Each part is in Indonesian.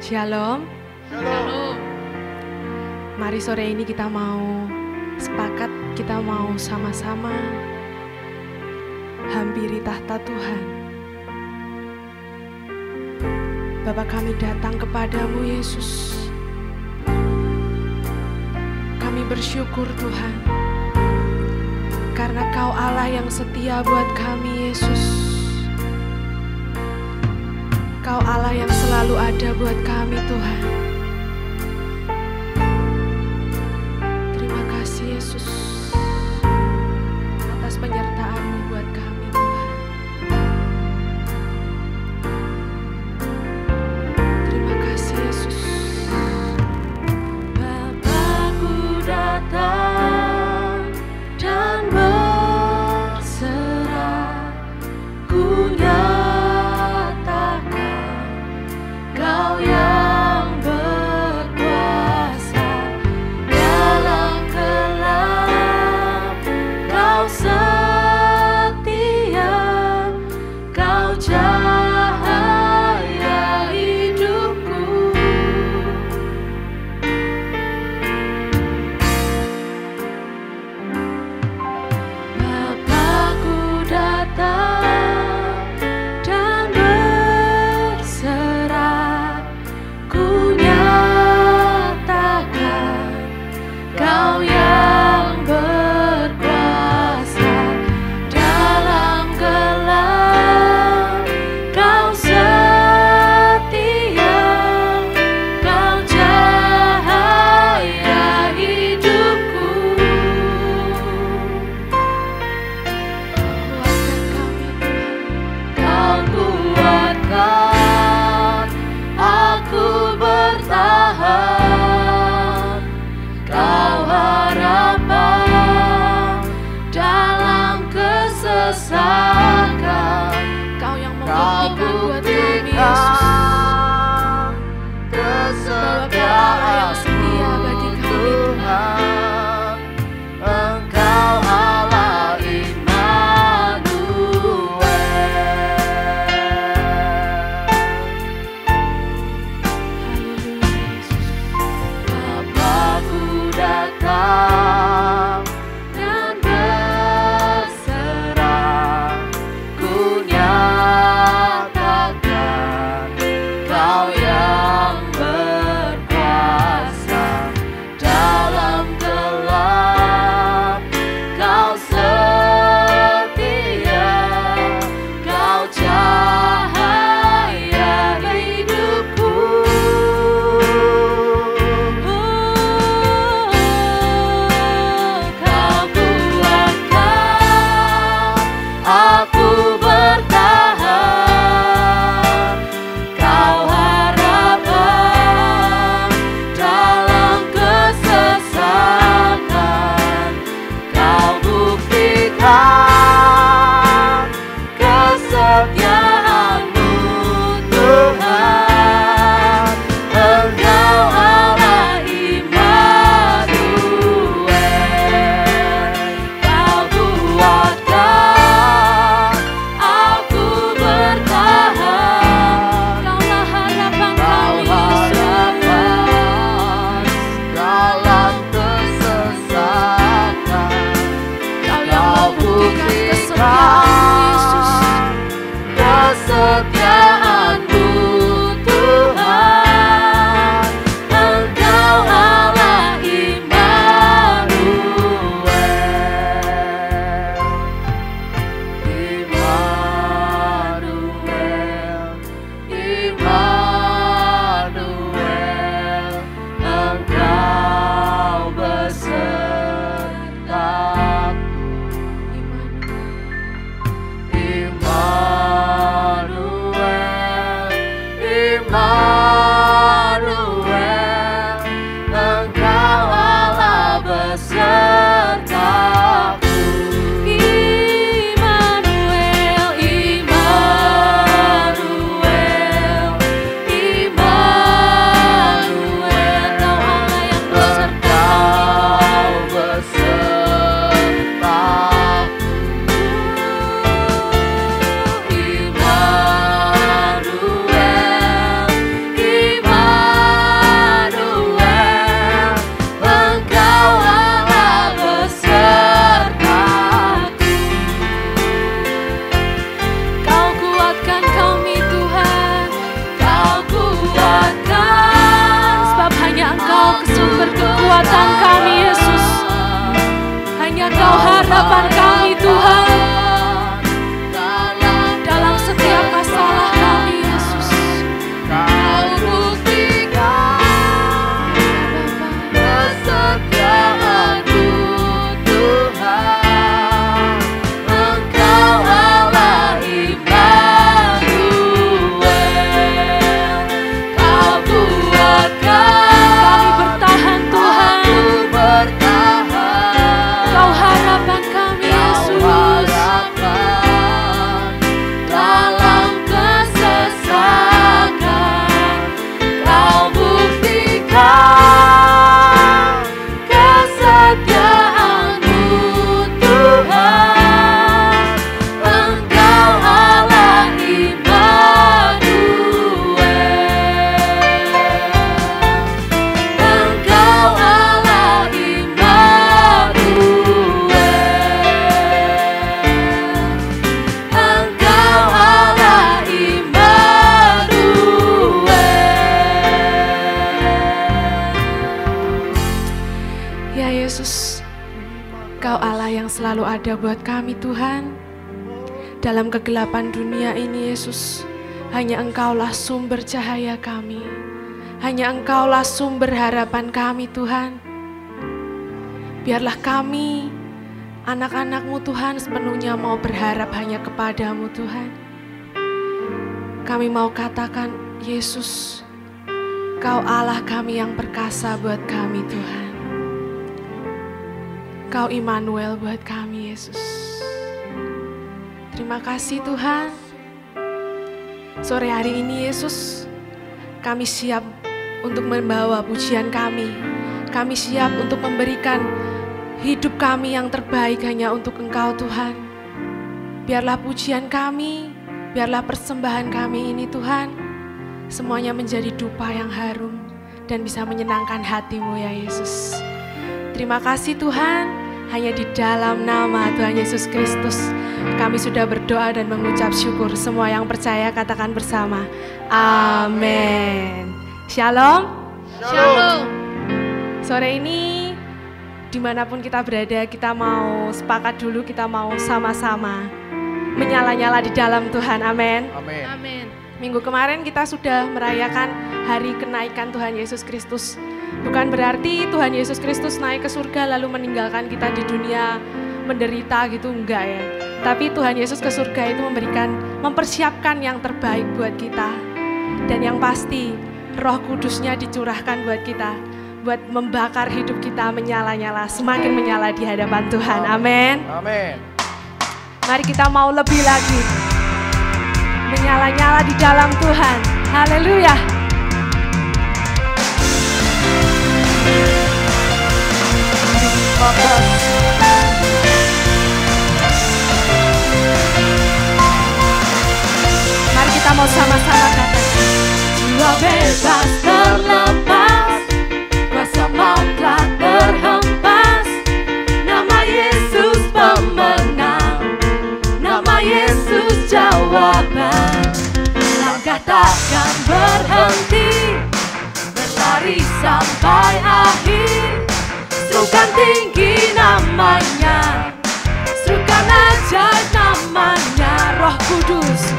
Shalom. Shalom. Mari sore ini kita mau sepakat, kita mau sama-sama hampiri tahta Tuhan. Bapa, kami datang kepadamu Yesus. Kami bersyukur Tuhan, karena Kau Allah yang setia buat kami Yesus. Kau Allah yang selalu ada buat kami Tuhan. Terima kasih Yesus atas penyertaan-Mu buat kami Tuhan. Terima kasih Yesus. Bapa-Ku datang dan berserah, Ku Kau yang berkuasa dalam gelap. harapan kami Tuhan. Dalam setiap masalah kami Yesus, Kau buktikan kesetiaan-Mu Tuhan. Engkau Allah Immanuel. Kau buatkan kami bertahan Tuhan. aku bertahan. Kau harapan kami Yesus. Harapan dalam kesesakan. Kau buktikan kesetiaan-Mu Tuhan. Engkau Allah Immanuel. Engkau Allah Immanuel. Engkau Allah Immanuel. Ya Yesus, Kau Allah yang selalu ada buat kami Tuhan. Dalam kegelapan dunia ini Yesus, hanya Engkaulah sumber cahaya kami. Hanya Engkaulah sumber harapan kami Tuhan. Biarlah kami, anak-anak-Mu Tuhan, sepenuhnya mau berharap hanya kepada-Mu Tuhan. Kami mau katakan, Yesus, Kau Allah kami yang perkasa buat kami Tuhan. Kau Immanuel buat kami Yesus. Terima kasih Tuhan. Sore hari ini Yesus, kami siap untuk membawa pujian kami. Kami siap untuk memberikan hidup kami yang terbaik hanya untuk Engkau Tuhan. Biarlah pujian kami, biarlah persembahan kami ini Tuhan, semuanya menjadi dupa yang harum dan bisa menyenangkan hati-Mu ya Yesus. Terima kasih Tuhan, hanya di dalam nama Tuhan Yesus Kristus kami sudah berdoa dan mengucap syukur. Semua yang percaya katakan bersama, amin. Shalom. Shalom. Sore ini dimanapun kita berada, kita mau sepakat dulu, kita mau sama-sama menyala-nyala di dalam Tuhan, amin. Amin. Amin. Minggu kemarin kita sudah merayakan hari kenaikan Tuhan Yesus Kristus. Bukan berarti Tuhan Yesus Kristus naik ke surga lalu meninggalkan kita di dunia menderita gitu, enggak ya. Tapi Tuhan Yesus ke surga itu mempersiapkan yang terbaik buat kita. Dan yang pasti Roh Kudusnya dicurahkan buat kita, buat membakar hidup kita menyala-nyala, semakin menyala di hadapan Tuhan, amin. Amin. Mari kita mau lebih lagi menyala-nyala di dalam Tuhan. Haleluya. Mari kita mau sama-sama katakan, jiwa bebas terlepas, kuasa maut telah terhempas, nama Yesus pemenang, nama Yesus jawaban. Langkah takkan berhenti, berlari sampai akhir. Serukan tinggi namanya, serukan ajaib namanya. Roh Kudus,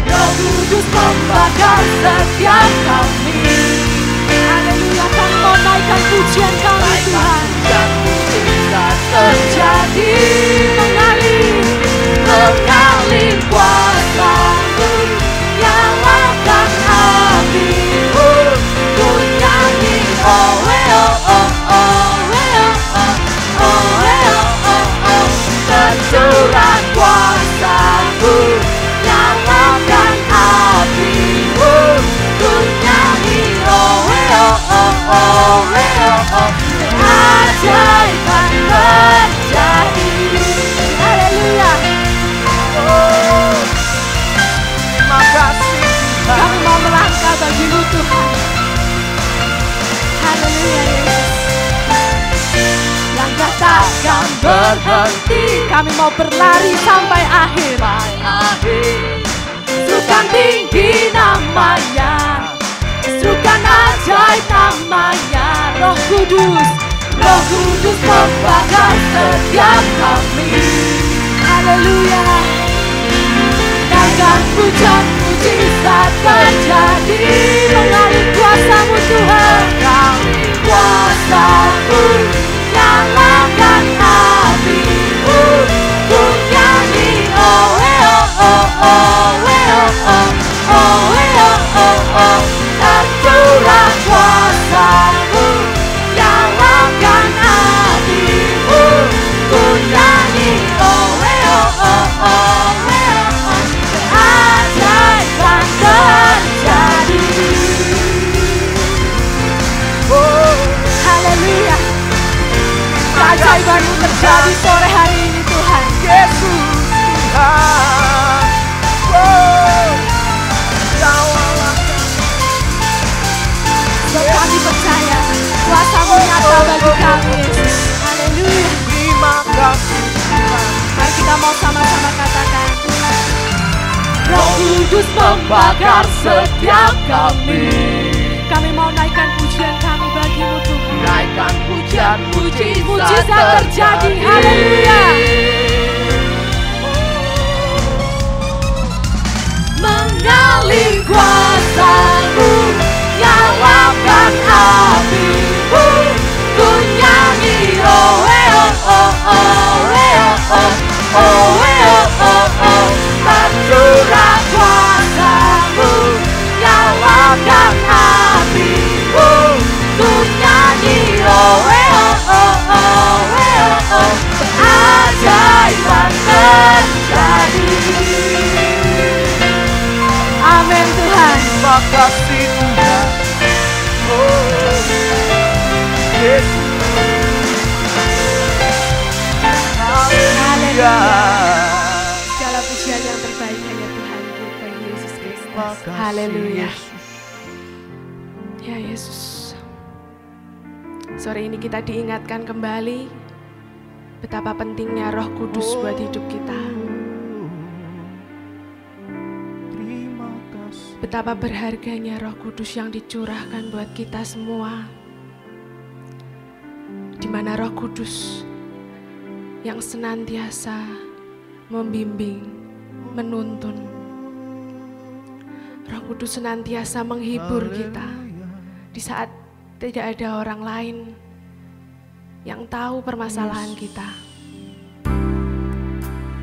Roh Kudus membakar setiap kami. Haleluya, kami mau naikkan pujian kami Tuhan. Dan mujizat Terjadi mengalir kuasa-Mu, nyalakan api-Mu, ku nyanyi oh oh oh oh. Tercurah kuasa-Mu, nyalakan api-Mu, ku nyanyi oh oh oh oh oh. Keajaiban terjadi. Haleluya. Oh, terima kasih Tuhan. Kami mau melangkah bagi-Mu Tuhan. Haleluya Yesus. Langkah takkan berhenti, kami mau berlari sampai akhir. Serukan tinggi namanya, serukan ajaib namanya. Roh Kudus, Roh Kudus membakar setiap kami. Haleluya. Naikkan pujian mujizat terjadi. Mengalir kuasa-Mu Tuhan. Mengalir Kuasa-Mu nyalakan apimu. Ku nyanyi oh oh oh oh oh oh oh. Tercurah kuasa-Mu nyalakan apimu. Ku nyanyi oh oh oh oh. Keajaiban terjadi. Haleluya. Keajaiban-Mu terjadi sore hari ini Tuhan. Yesus Tuhan. Sebab kami percaya kuasa-Mu nyata bagi kami Yesus. Haleluya. Terima kasih Tuhan. Mari kita mau sama-sama katakan. Roh Kudus membakar setiap kami. Kami mau naikkan pujian kami bagi-Mu Tuhan. Naikkan pujian Mujizat terjadi. Haleluya. Mengalir kuasa-Mu nyalakan apimu. Ku nyanyi oh oh oh oh oh. Tercurah kuasa-Mu nyalakan apimu. Ku nyanyi oh oh oh. Keajaiban terjadi. Amin Tuhan. Terima kasih Tuhan. Yesus. Haleluya. Segala pujian yang terbaik hanya Tuhan kita Yesus Kristus. Haleluya. Ya Yesus. Sore ini kita diingatkan kembali betapa pentingnya Roh Kudus buat hidup kita. Betapa berharganya Roh Kudus yang dicurahkan buat kita semua. Di mana Roh Kudus yang senantiasa membimbing, menuntun. Roh Kudus senantiasa menghibur kita di saat tidak ada orang lain yang tahu permasalahan kita.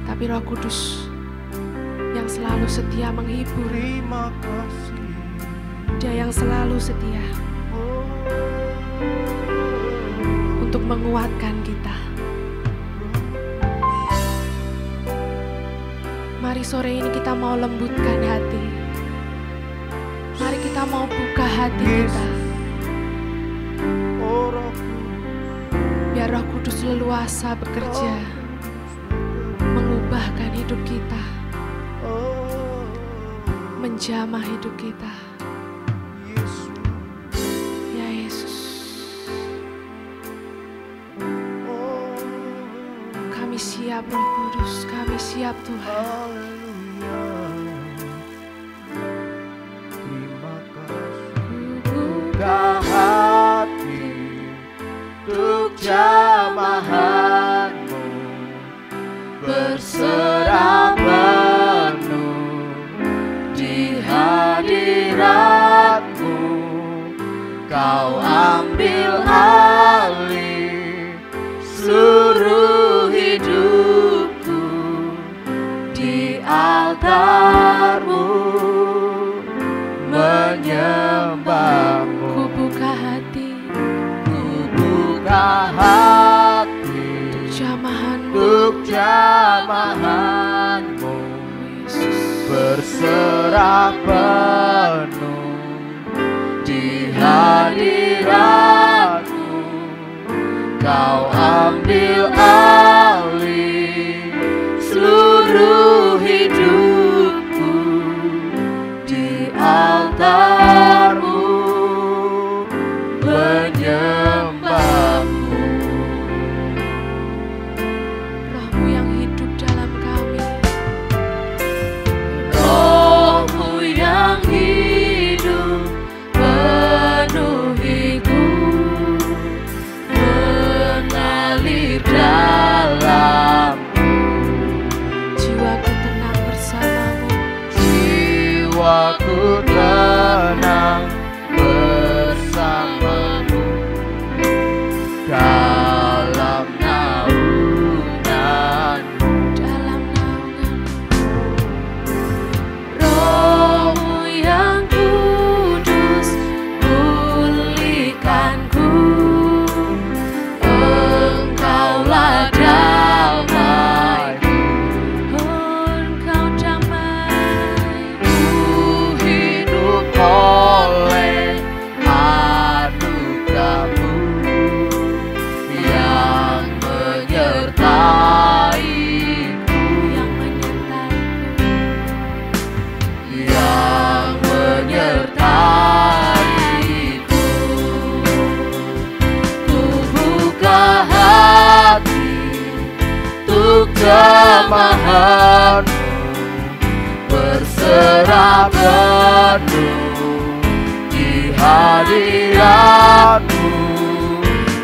Tapi Roh Kudus yang selalu setia menghibur. Terima kasih. Dia yang selalu setia untuk menguatkan kita. Mari sore ini kita mau lembutkan hati. Mari kita mau buka hati kita. Biar Roh Kudus leluasa bekerja, mengubahkan hidup kita, menjamah hidup kita. Ya Yesus, kami siap Roh Kudus, kami siap Tuhan. Terima kasih. Buka hati untuk jamahan-Mu, berserah penuh di hadirat-Mu. Kau ambil alih seluruh hidupku di altar-Mu, menyembah-Mu. Ku buka hati, hati jamahan-Mu, untuk jamahan-Mu, berserah penuh di hadirat-Mu. Kau ambil alih seluruh hidupku di altar-Mu, menyembah-Mu. Roh-Mu yang hidup dalam kami, Roh-Mu yang hidup penuhiku, jamahan-Mu, berserah penuh di hadirat-Mu.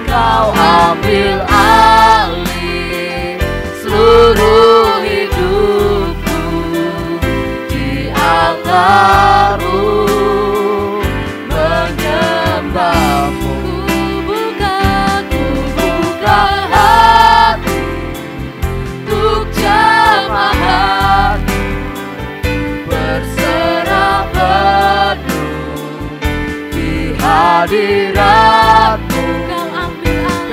Kau ambil alih seluruh hidupku di altar-Mu, menyembah-Mu. Ku buka hati untuk jamahan, berserah penuh di hadirat-Mu.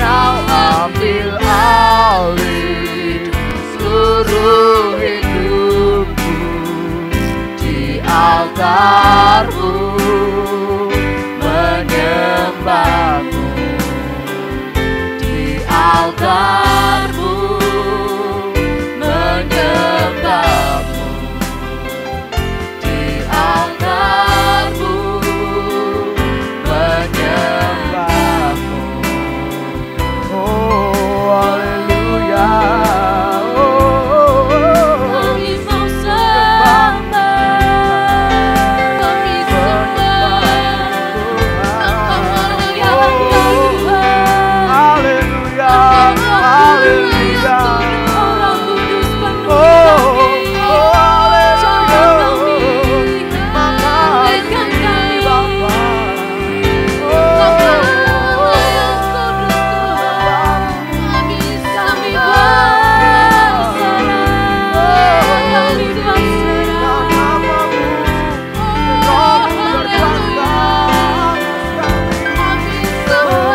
Kau ambil alih seluruh hidupku di altar-Mu, menyembah-Mu di altar-Mu, menyembah-Mu di altar-Mu, menyembah-Mu. Oh, haleluya. Kami mau sembah, kami sembah Engkau yang Tuhan. Haleluya, haleluya. Orang kudus penuh kami, jangan kami, berikan kami Bapa. Engkau yang kudus Tuhan. Kami berserah, kami berserah. Oh, haleluya. Kami sembah, kami tinggi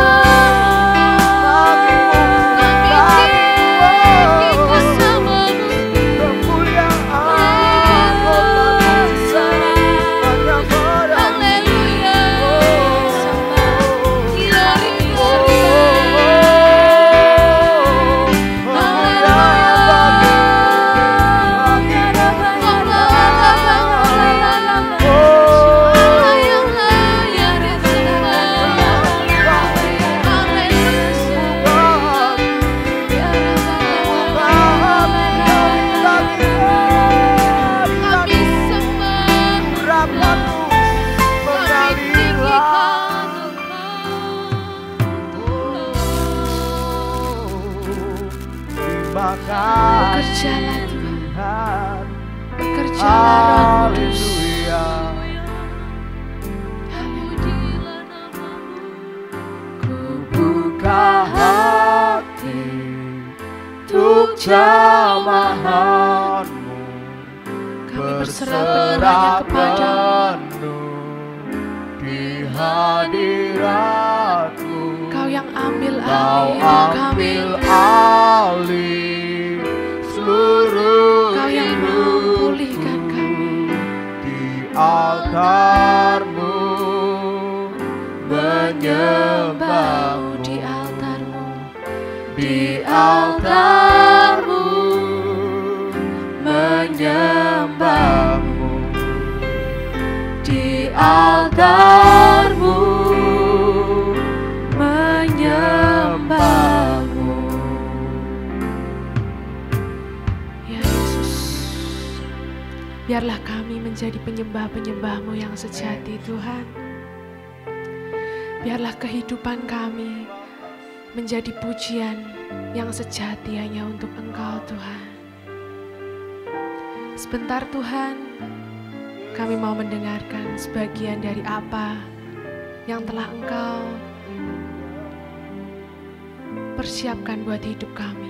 bersama-Mu. Haleluya. Glory bekerjalah Tuhan, bekerjalah Roh Kudus. Ku buka hati untuk jamahan-Mu, kami berserah penuh di hadirat-Mu. Kau yang ambil alih hidup kami, seluruh Kau yang memulihkan kami di altar-Mu, menyembah-Mu di altar-Mu, di altar-Mu, menyembah-Mu di altar-Mu, menyembah-Mu. Ya Yesus, biarlah kami menjadi penyembah-penyembah-Mu yang sejati Tuhan. Biarlah kehidupan kami menjadi pujian yang sejati hanya untuk Engkau Tuhan. Sebentar Tuhan, kami mau mendengarkan sebagian dari apa yang telah Engkau persiapkan buat hidup kami.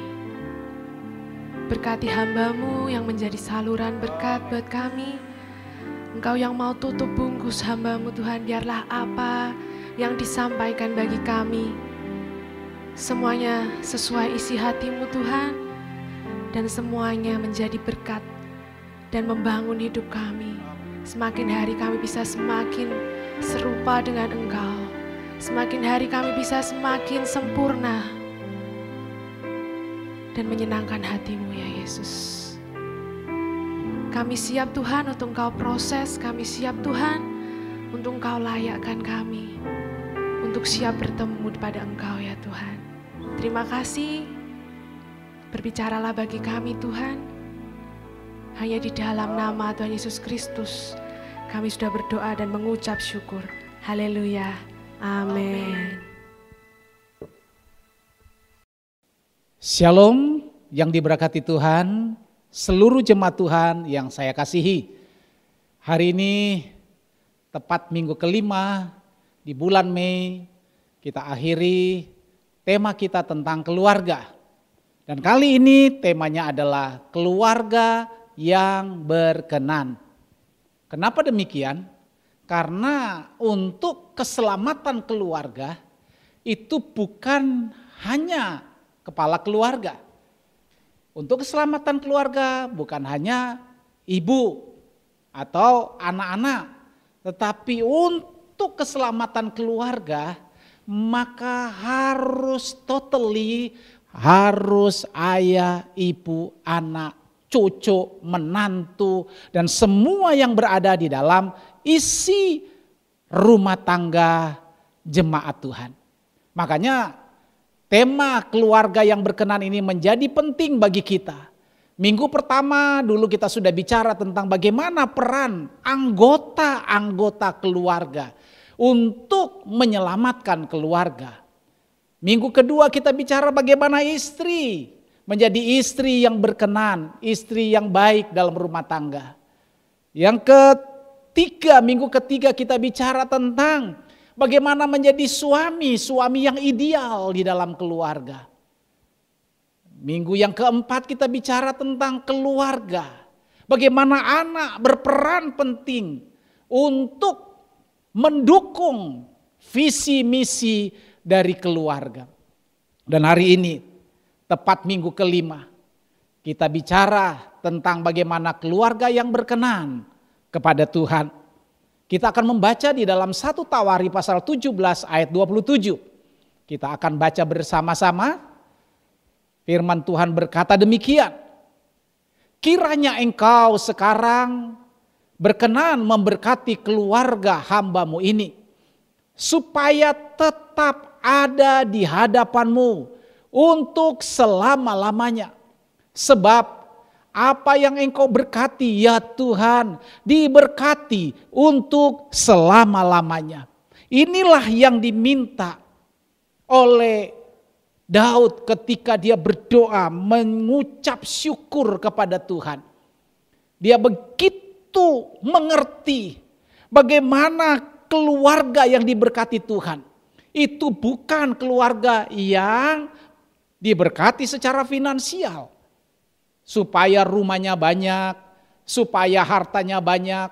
Berkati hamba-Mu yang menjadi saluran berkat buat kami. Engkau yang mau tutup bungkus hamba-Mu Tuhan, biarlah apa yang disampaikan bagi kami semuanya sesuai isi hati-Mu Tuhan, dan semuanya menjadi berkat dan membangun hidup kami. Semakin hari kami bisa semakin serupa dengan Engkau, semakin hari kami bisa semakin sempurna dan menyenangkan hati-Mu ya Yesus. Kami siap Tuhan untuk Engkau proses, kami siap Tuhan untuk Engkau layakkan kami, untuk siap bertemu pada Engkau ya Tuhan. Terima kasih, berbicaralah bagi kami Tuhan. Hanya di dalam nama Tuhan Yesus Kristus kami sudah berdoa dan mengucap syukur. Haleluya. Amin. Shalom yang diberkati Tuhan, seluruh jemaat Tuhan yang saya kasihi. Hari ini tepat minggu kelima di bulan Mei, kita akhiri tema kita tentang keluarga. Dan kali ini temanya adalah keluarga yang berkenan. Kenapa demikian? Karena untuk keselamatan keluarga itu bukan hanya kepala keluarga. Untuk keselamatan keluarga bukan hanya ibu atau anak-anak, tetapi untuk keselamatan keluarga maka harus harus ayah, ibu, anak, cucu, menantu, dan semua yang berada di dalam isi rumah tangga jemaat Tuhan. Makanya tema keluarga yang berkenan ini menjadi penting bagi kita. Minggu pertama dulu kita sudah bicara tentang bagaimana peran anggota-anggota keluarga untuk menyelamatkan keluarga. Minggu kedua kita bicara bagaimana istri menjadi istri yang berkenan, istri yang baik dalam rumah tangga. Yang ketiga, minggu ketiga kita bicara tentang bagaimana menjadi suami yang ideal di dalam keluarga. Minggu yang keempat kita bicara tentang keluarga. Bagaimana anak berperan penting untuk mendukung visi misi dari keluarga. Dan hari ini tepat minggu kelima, kita bicara tentang bagaimana keluarga yang berkenan kepada Tuhan. Kita akan membaca di dalam 1 Tawari pasal 17 ayat 27. Kita akan baca bersama-sama. Firman Tuhan berkata demikian. Kiranya engkau sekarang berkenan memberkati keluarga hambamu ini, supaya tetap ada di hadapanmu untuk selama-lamanya. Sebab apa yang engkau berkati ya Tuhan, diberkati untuk selama-lamanya. Inilah yang diminta oleh Daud ketika dia berdoa mengucap syukur kepada Tuhan. Dia begitu mengerti bagaimana keluarga yang diberkati Tuhan. Itu bukan keluarga yang diberkati secara finansial, supaya rumahnya banyak, supaya hartanya banyak,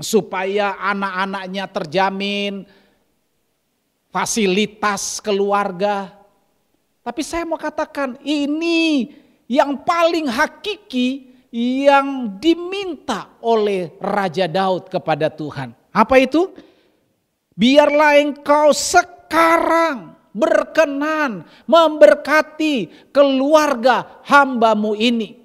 supaya anak-anaknya terjamin, fasilitas keluarga. Tapi saya mau katakan ini yang paling hakiki yang diminta oleh Raja Daud kepada Tuhan. Apa itu? Biarlah engkau sekarang berkenan memberkati keluarga hambamu ini.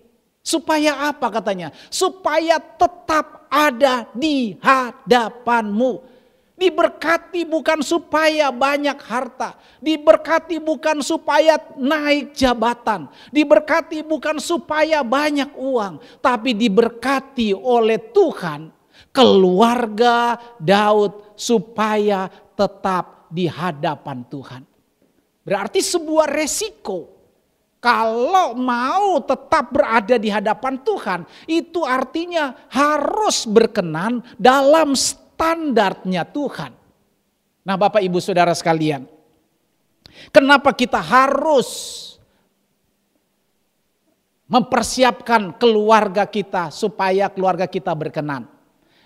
Supaya apa katanya? Supaya tetap ada di hadapanmu. Diberkati bukan supaya banyak harta. Diberkati bukan supaya naik jabatan. Diberkati bukan supaya banyak uang. Tapi diberkati oleh Tuhan keluarga Daud supaya tetap di hadapan Tuhan. Berarti sebuah resiko. Kalau mau tetap berada di hadapan Tuhan, itu artinya harus berkenan dalam standarnya Tuhan. Nah, Bapak Ibu Saudara sekalian, kenapa kita harus mempersiapkan keluarga kita supaya keluarga kita berkenan?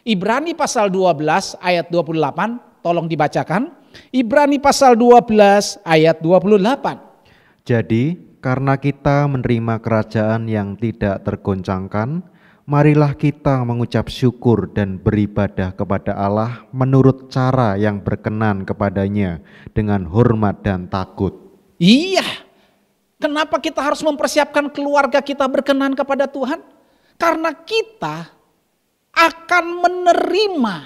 Ibrani pasal 12 ayat 28, tolong dibacakan. Ibrani pasal 12 ayat 28. Jadi, karena kita menerima kerajaan yang tidak tergoncangkan, marilah kita mengucap syukur dan beribadah kepada Allah menurut cara yang berkenan kepadanya dengan hormat dan takut. Iya, kenapa kita harus mempersiapkan keluarga kita berkenan kepada Tuhan? Karena kita akan menerima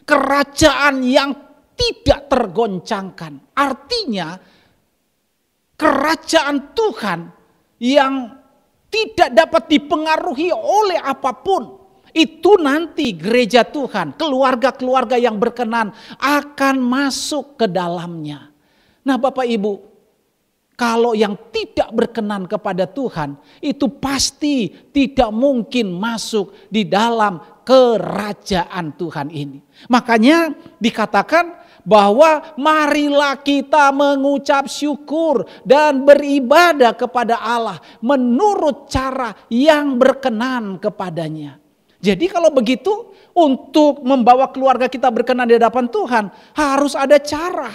kerajaan yang tidak tergoncangkan. Artinya kerajaan Tuhan yang tidak dapat dipengaruhi oleh apapun. Itu nanti gereja Tuhan, keluarga-keluarga yang berkenan akan masuk ke dalamnya. Nah Bapak Ibu, kalau yang tidak berkenan kepada Tuhan, itu pasti tidak mungkin masuk di dalam kerajaan Tuhan ini. Makanya dikatakan bahwa marilah kita mengucap syukur dan beribadah kepada Allah menurut cara yang berkenan kepadanya. Jadi kalau begitu, untuk membawa keluarga kita berkenan di hadapan Tuhan harus ada cara.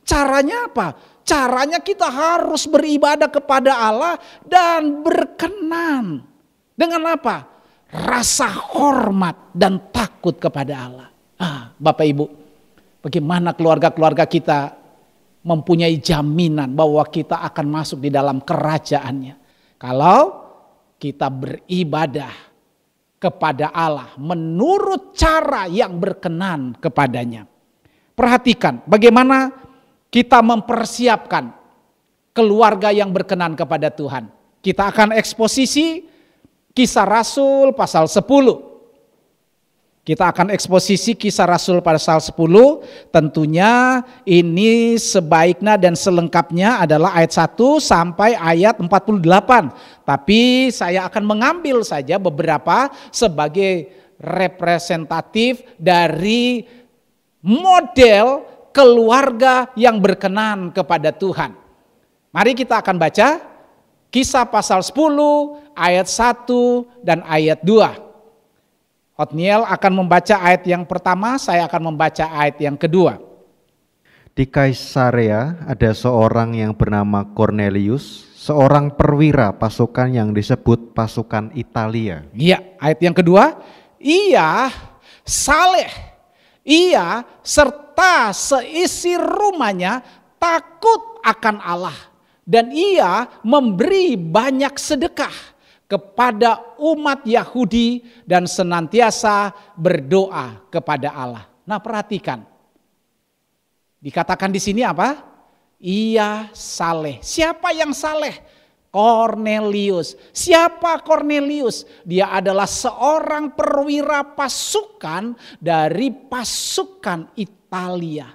Caranya apa? Caranya kita harus beribadah kepada Allah dan berkenan. Dengan apa? Rasa hormat dan takut kepada Allah. Bapak Ibu, bagaimana keluarga-keluarga kita mempunyai jaminan bahwa kita akan masuk di dalam kerajaannya? Kalau kita beribadah kepada Allah menurut cara yang berkenan kepadanya. Perhatikan bagaimana kita mempersiapkan keluarga yang berkenan kepada Tuhan. Kita akan eksposisi Kisah Rasul pasal 10. Kita akan eksposisi Kisah Rasul pasal 10. Tentunya ini sebaiknya dan selengkapnya adalah ayat 1 sampai ayat 48. Tapi saya akan mengambil saja beberapa sebagai representatif dari model keluarga yang berkenan kepada Tuhan. Mari kita akan baca Kisah pasal 10 ayat 1 dan ayat 2. Otniel akan membaca ayat yang pertama, saya akan membaca ayat yang kedua. Di Kaisarea ada seorang yang bernama Cornelius, seorang perwira pasukan yang disebut pasukan Italia. Iya, ayat yang kedua, ia saleh, ia serta seisi rumahnya takut akan Allah, dan ia memberi banyak sedekah kepada umat Yahudi dan senantiasa berdoa kepada Allah. Nah, perhatikan. Dikatakan di sini apa? Ia saleh. Siapa yang saleh? Cornelius. Siapa Cornelius? Dia adalah seorang perwira pasukan dari pasukan Italia.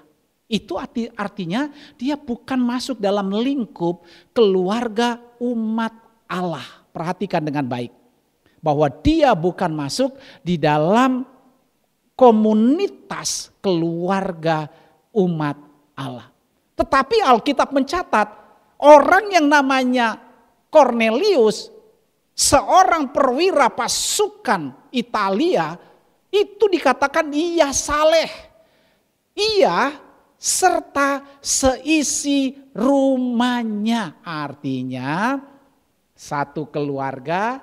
Itu artinya dia bukan masuk dalam lingkup keluarga umat Allah. Perhatikan dengan baik. Bahwa dia bukan masuk di dalam komunitas keluarga umat Allah. Tetapi Alkitab mencatat orang yang namanya Cornelius, seorang perwira pasukan Italia, itu dikatakan ia saleh. Ia serta seisi rumahnya. Artinya satu keluarga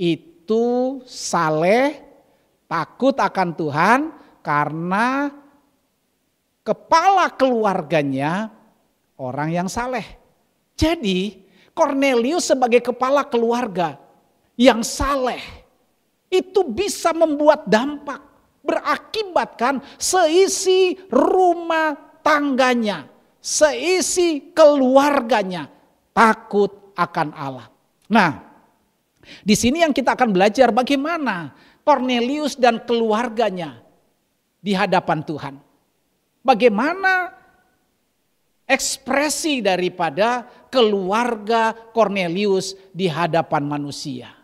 itu saleh, takut akan Tuhan karena kepala keluarganya orang yang saleh. Jadi Cornelius sebagai kepala keluarga yang saleh itu bisa membuat dampak, berakibatkan seisi rumah tangganya, seisi keluarganya takut akan Allah. Nah, di sini yang kita akan belajar bagaimana Cornelius dan keluarganya di hadapan Tuhan. Bagaimana ekspresi daripada keluarga Cornelius di hadapan manusia.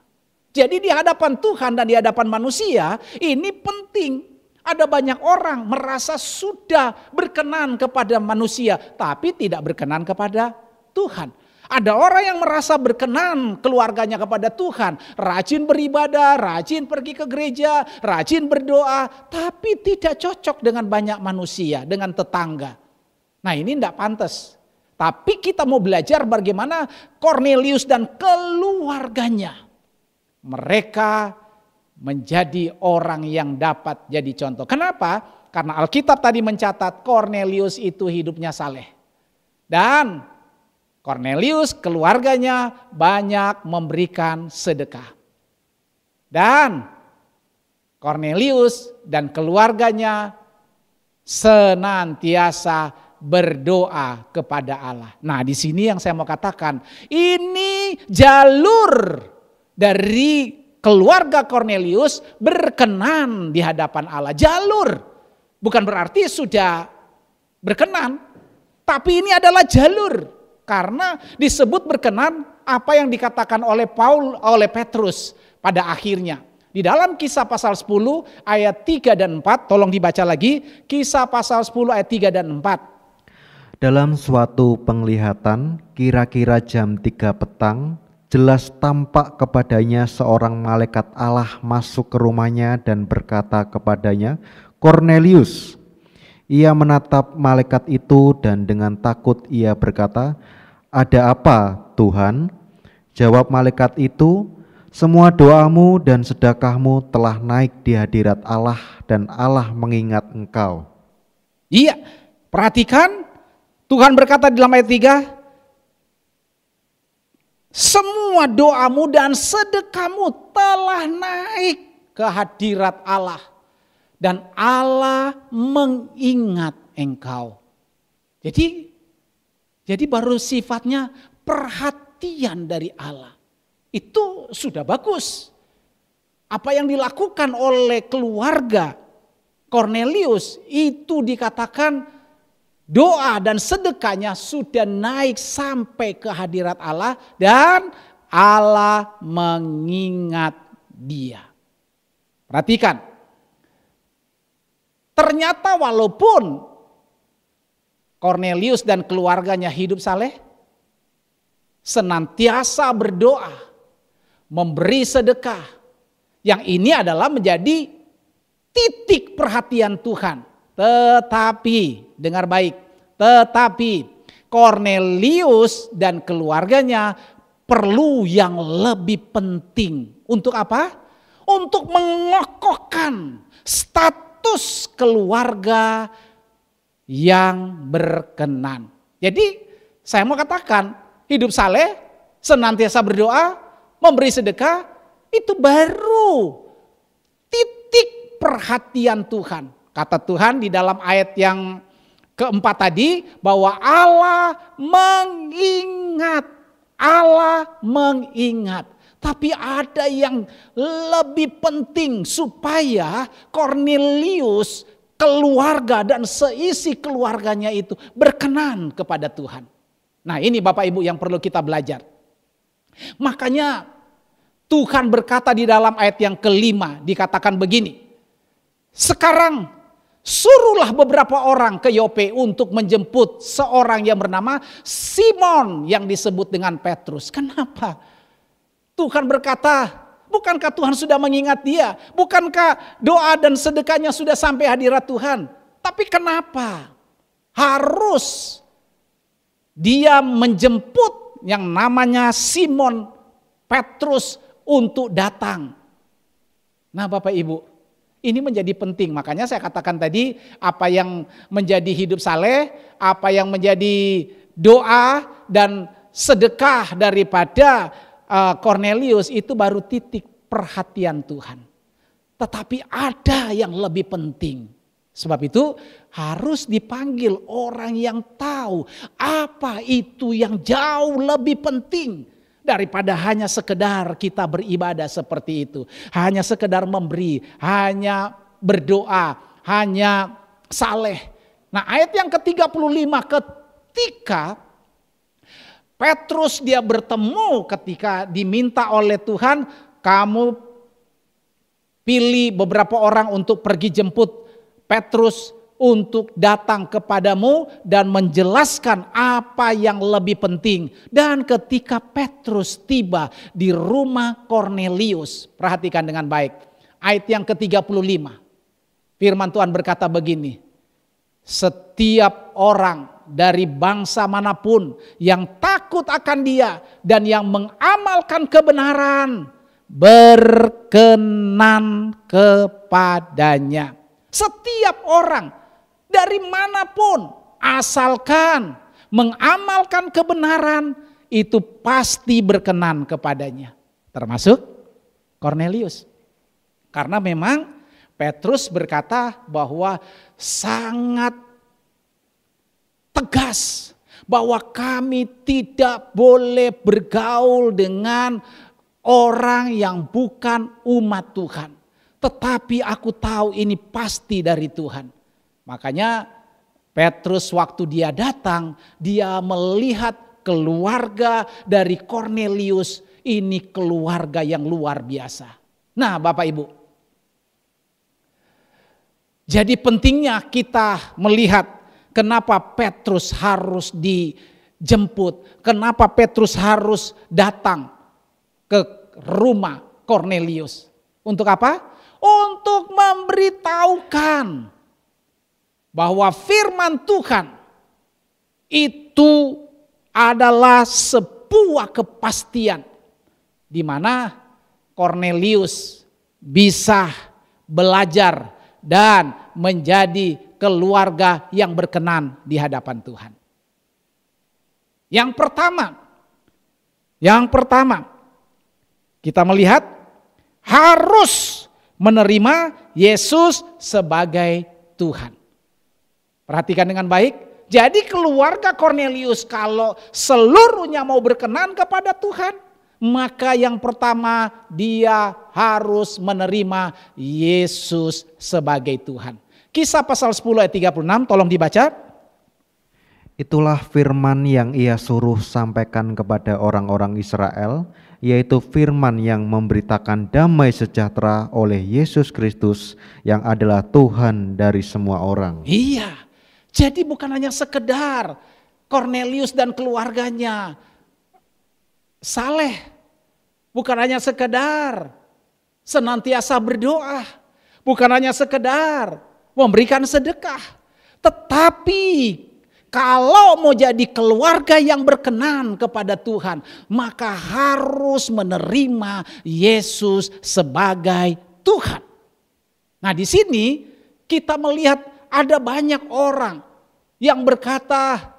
Jadi di hadapan Tuhan dan di hadapan manusia ini penting. Ada banyak orang merasa sudah berkenan kepada manusia tapi tidak berkenan kepada Tuhan. Ada orang yang merasa berkenan keluarganya kepada Tuhan, rajin beribadah, rajin pergi ke gereja, rajin berdoa, tapi tidak cocok dengan banyak manusia, dengan tetangga. Nah, ini tidak pantas. Tapi kita mau belajar bagaimana Cornelius dan keluarganya. Mereka menjadi orang yang dapat jadi contoh. Kenapa? Karena Alkitab tadi mencatat Cornelius itu hidupnya saleh. Dan Cornelius keluarganya banyak memberikan sedekah. Dan Cornelius dan keluarganya senantiasa berdoa kepada Allah. Nah, di sini yang saya mau katakan, ini jalur dari keluarga Kornelius berkenan di hadapan Allah. Jalur, bukan berarti sudah berkenan, tapi ini adalah jalur. Karena disebut berkenan apa yang dikatakan oleh Petrus pada akhirnya. Di dalam Kisah pasal 10 ayat 3 dan 4, tolong dibaca lagi, Kisah pasal 10 ayat 3 dan 4. Dalam suatu penglihatan, kira-kira jam 3 petang, jelas tampak kepadanya seorang malaikat Allah masuk ke rumahnya dan berkata kepadanya, "Kornelius." Ia menatap malaikat itu dan dengan takut ia berkata, "Ada apa, Tuhan?" Jawab malaikat itu, "Semua doamu dan sedekahmu telah naik di hadirat Allah dan Allah mengingat engkau." Iya, perhatikan Tuhan berkata di dalam ayat 3, semua doamu dan sedekahmu telah naik ke hadirat Allah dan Allah mengingat engkau. Jadi baru sifatnya perhatian dari Allah. Itu sudah bagus. Apa yang dilakukan oleh keluarga Kornelius itu dikatakan doa dan sedekahnya sudah naik sampai ke hadirat Allah dan Allah mengingat dia. Perhatikan. Ternyata walaupun Kornelius dan keluarganya hidup saleh, senantiasa berdoa, memberi sedekah, yang ini adalah menjadi titik perhatian Tuhan. Tetapi, dengar baik, tetapi Kornelius dan keluarganya perlu yang lebih penting. Untuk apa? Untuk mengokohkan status keluarga yang berkenan. Jadi saya mau katakan, hidup saleh, senantiasa berdoa, memberi sedekah, itu baru titik perhatian Tuhan. Kata Tuhan di dalam ayat yang keempat tadi, bahwa Allah mengingat. Tapi ada yang lebih penting supaya Kornelius, keluarga dan seisi keluarganya itu berkenan kepada Tuhan. Nah, ini Bapak Ibu yang perlu kita belajar. Makanya Tuhan berkata di dalam ayat yang kelima, dikatakan begini, sekarang suruhlah beberapa orang ke Yope untuk menjemput seorang yang bernama Simon yang disebut dengan Petrus. Kenapa? Tuhan berkata, bukankah Tuhan sudah mengingat dia? Bukankah doa dan sedekahnya sudah sampai hadirat Tuhan? Tapi kenapa harus dia menjemput yang namanya Simon Petrus untuk datang? Nah Bapak Ibu, ini menjadi penting. Makanya saya katakan tadi, apa yang menjadi hidup saleh, apa yang menjadi doa dan sedekah daripada Kornelius itu baru titik perhatian Tuhan. Tetapi ada yang lebih penting. Sebab itu harus dipanggil orang yang tahu apa itu yang jauh lebih penting daripada hanya sekedar kita beribadah seperti itu. Hanya sekedar memberi, hanya berdoa, hanya saleh. Nah ayat yang ke-35, ketika Petrus dia bertemu, ketika diminta oleh Tuhan, kamu pilih beberapa orang untuk pergi jemput Petrus untuk datang kepadamu dan menjelaskan apa yang lebih penting. Dan ketika Petrus tiba di rumah Kornelius, perhatikan dengan baik, ayat yang ke-35, firman Tuhan berkata begini, setiap orang dari bangsa manapun yang takut akan dia dan yang mengamalkan kebenaran berkenan kepadanya. Setiap orang dari manapun asalkan mengamalkan kebenaran itu pasti berkenan kepadanya. Termasuk Kornelius. Karena memang Petrus berkata bahwa sangat tegas bahwa kami tidak boleh bergaul dengan orang yang bukan umat Tuhan. Tetapi aku tahu ini pasti dari Tuhan. Makanya Petrus waktu dia datang, dia melihat keluarga dari Kornelius, ini keluarga yang luar biasa. Nah Bapak Ibu, jadi pentingnya kita melihat kenapa Petrus harus dijemput, kenapa Petrus harus datang ke rumah Kornelius. Untuk apa? Untuk memberitahukan bahwa firman Tuhan itu adalah sebuah kepastian di mana Kornelius bisa belajar dan menjadi keluarga yang berkenan di hadapan Tuhan. Yang pertama, kita melihat harus menerima Yesus sebagai Tuhan. Perhatikan dengan baik. Jadi keluarga Kornelius kalau seluruhnya mau berkenan kepada Tuhan, maka yang pertama dia harus menerima Yesus sebagai Tuhan. Kisah pasal 10 ayat 36, tolong dibaca. Itulah firman yang ia suruh sampaikan kepada orang-orang Israel, yaitu firman yang memberitakan damai sejahtera oleh Yesus Kristus yang adalah Tuhan dari semua orang. Iya, jadi bukan hanya sekedar Kornelius dan keluarganya saleh, bukan hanya sekedar senantiasa berdoa, bukan hanya sekedar memberikan sedekah, tetapi kalau mau jadi keluarga yang berkenan kepada Tuhan, maka harus menerima Yesus sebagai Tuhan. Nah, di sini kita melihat ada banyak orang yang berkata,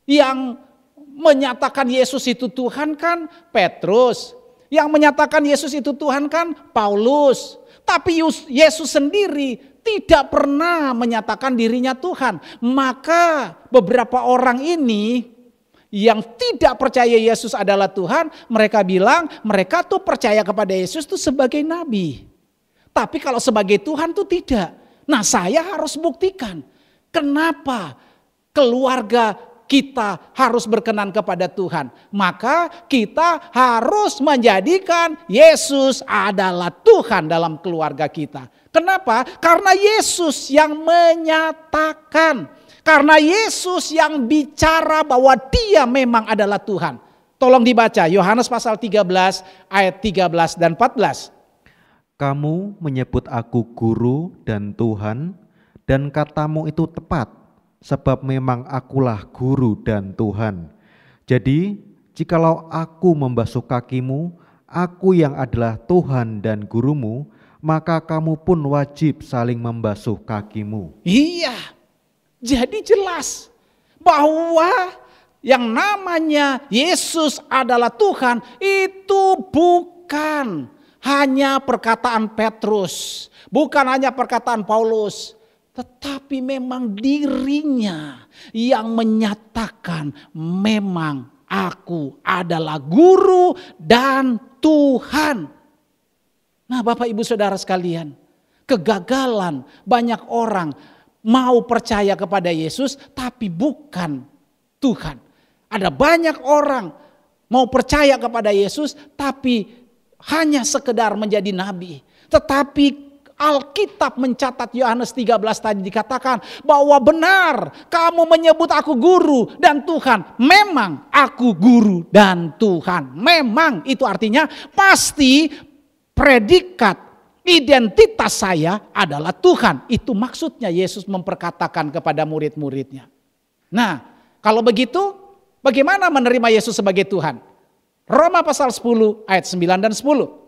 yang menyatakan Yesus itu Tuhan kan Petrus, yang menyatakan Yesus itu Tuhan kan Paulus. Tapi Yesus sendiri tidak pernah menyatakan dirinya Tuhan. Maka beberapa orang ini yang tidak percaya Yesus adalah Tuhan, mereka bilang mereka tuh percaya kepada Yesus tuh sebagai nabi. Tapi kalau sebagai Tuhan tuh tidak. Nah, saya harus buktikan kenapa keluarga kita harus berkenan kepada Tuhan. Maka kita harus menjadikan Yesus adalah Tuhan dalam keluarga kita. Kenapa? Karena Yesus yang menyatakan. Karena Yesus yang bicara bahwa dia memang adalah Tuhan. Tolong dibaca Yohanes pasal 13 ayat 13 dan 14. Kamu menyebut aku guru dan Tuhan, dan katamu itu tepat. Sebab memang akulah guru dan Tuhan. Jadi jikalau aku membasuh kakimu, aku yang adalah Tuhan dan gurumu, maka kamu pun wajib saling membasuh kakimu. Iya, jadi jelas bahwa yang namanya Yesus adalah Tuhan itu bukan hanya perkataan Petrus, bukan hanya perkataan Paulus, tetapi memang dirinya yang menyatakan memang aku adalah guru dan Tuhan. Nah, Bapak Ibu Saudara sekalian, kegagalan banyak orang mau percaya kepada Yesus tapi bukan Tuhan. Ada banyak orang mau percaya kepada Yesus tapi hanya sekedar menjadi nabi. Tetapi Alkitab mencatat Yohanes 13 tadi dikatakan bahwa benar kamu menyebut aku guru dan Tuhan. Memang aku guru dan Tuhan. Memang itu artinya pasti predikat identitas saya adalah Tuhan. Itu maksudnya Yesus memperkatakan kepada murid-muridnya. Nah, kalau begitu bagaimana menerima Yesus sebagai Tuhan? Roma pasal 10 ayat 9 dan 10.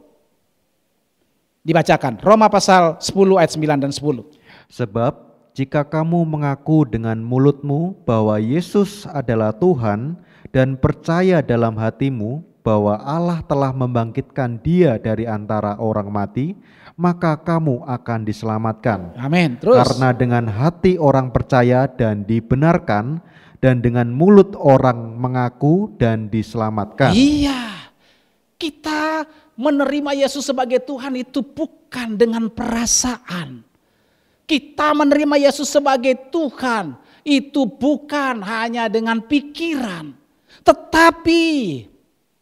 Dibacakan, Roma pasal 10 ayat 9 dan 10. Sebab jika kamu mengaku dengan mulutmu bahwa Yesus adalah Tuhan dan percaya dalam hatimu bahwa Allah telah membangkitkan dia dari antara orang mati, maka kamu akan diselamatkan. Amin. Terus. Karena dengan hati orang percaya dan dibenarkan, dan dengan mulut orang mengaku dan diselamatkan. Iya. Kita menerima Yesus sebagai Tuhan itu bukan dengan perasaan. Kita menerima Yesus sebagai Tuhan itu bukan hanya dengan pikiran. Tetapi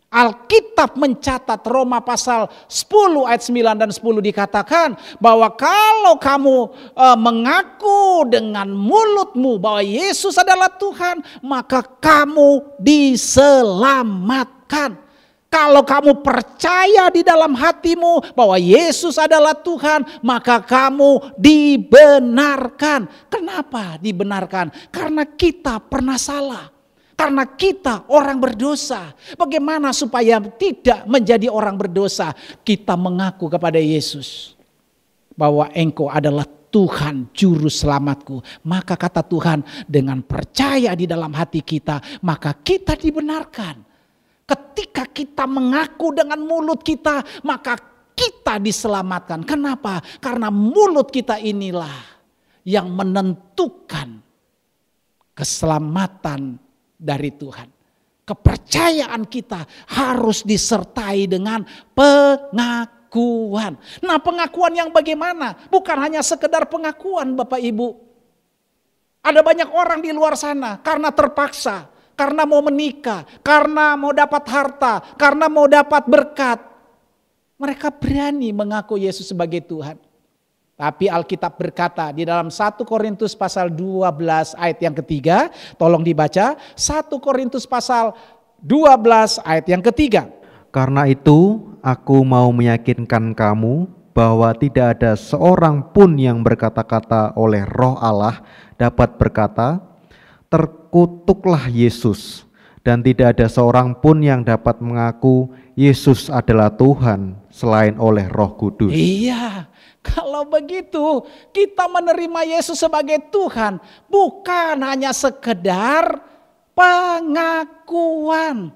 Alkitab mencatat, Roma pasal 10 ayat 9 dan 10 dikatakan bahwa kalau kamu mengaku dengan mulutmu bahwa Yesus adalah Tuhan, maka kamu diselamatkan. Kalau kamu percaya di dalam hatimu bahwa Yesus adalah Tuhan, maka kamu dibenarkan. Kenapa dibenarkan? Karena kita pernah salah. Karena kita orang berdosa. Bagaimana supaya tidak menjadi orang berdosa? Kita mengaku kepada Yesus bahwa Engkau adalah Tuhan juru selamatku. Maka kata Tuhan, dengan percaya di dalam hati kita, maka kita dibenarkan. Ketika kita mengaku dengan mulut kita, maka kita diselamatkan. Kenapa? Karena mulut kita inilah yang menentukan keselamatan dari Tuhan. Kepercayaan kita harus disertai dengan pengakuan. Nah, pengakuan yang bagaimana? Bukan hanya sekedar pengakuan, Bapak Ibu. Ada banyak orang di luar sana karena terpaksa, karena mau menikah, karena mau dapat harta, karena mau dapat berkat. Mereka berani mengaku Yesus sebagai Tuhan. Tapi Alkitab berkata di dalam 1 Korintus pasal 12 ayat yang ketiga, tolong dibaca, 1 Korintus pasal 12 ayat yang ketiga. Karena itu aku mau meyakinkan kamu bahwa tidak ada seorang pun yang berkata-kata oleh Roh Allah dapat berkata, terkutuklah Yesus. Dan tidak ada seorang pun yang dapat mengaku Yesus adalah Tuhan selain oleh Roh Kudus. Iya. Kalau begitu kita menerima Yesus sebagai Tuhan bukan hanya sekedar pengakuan.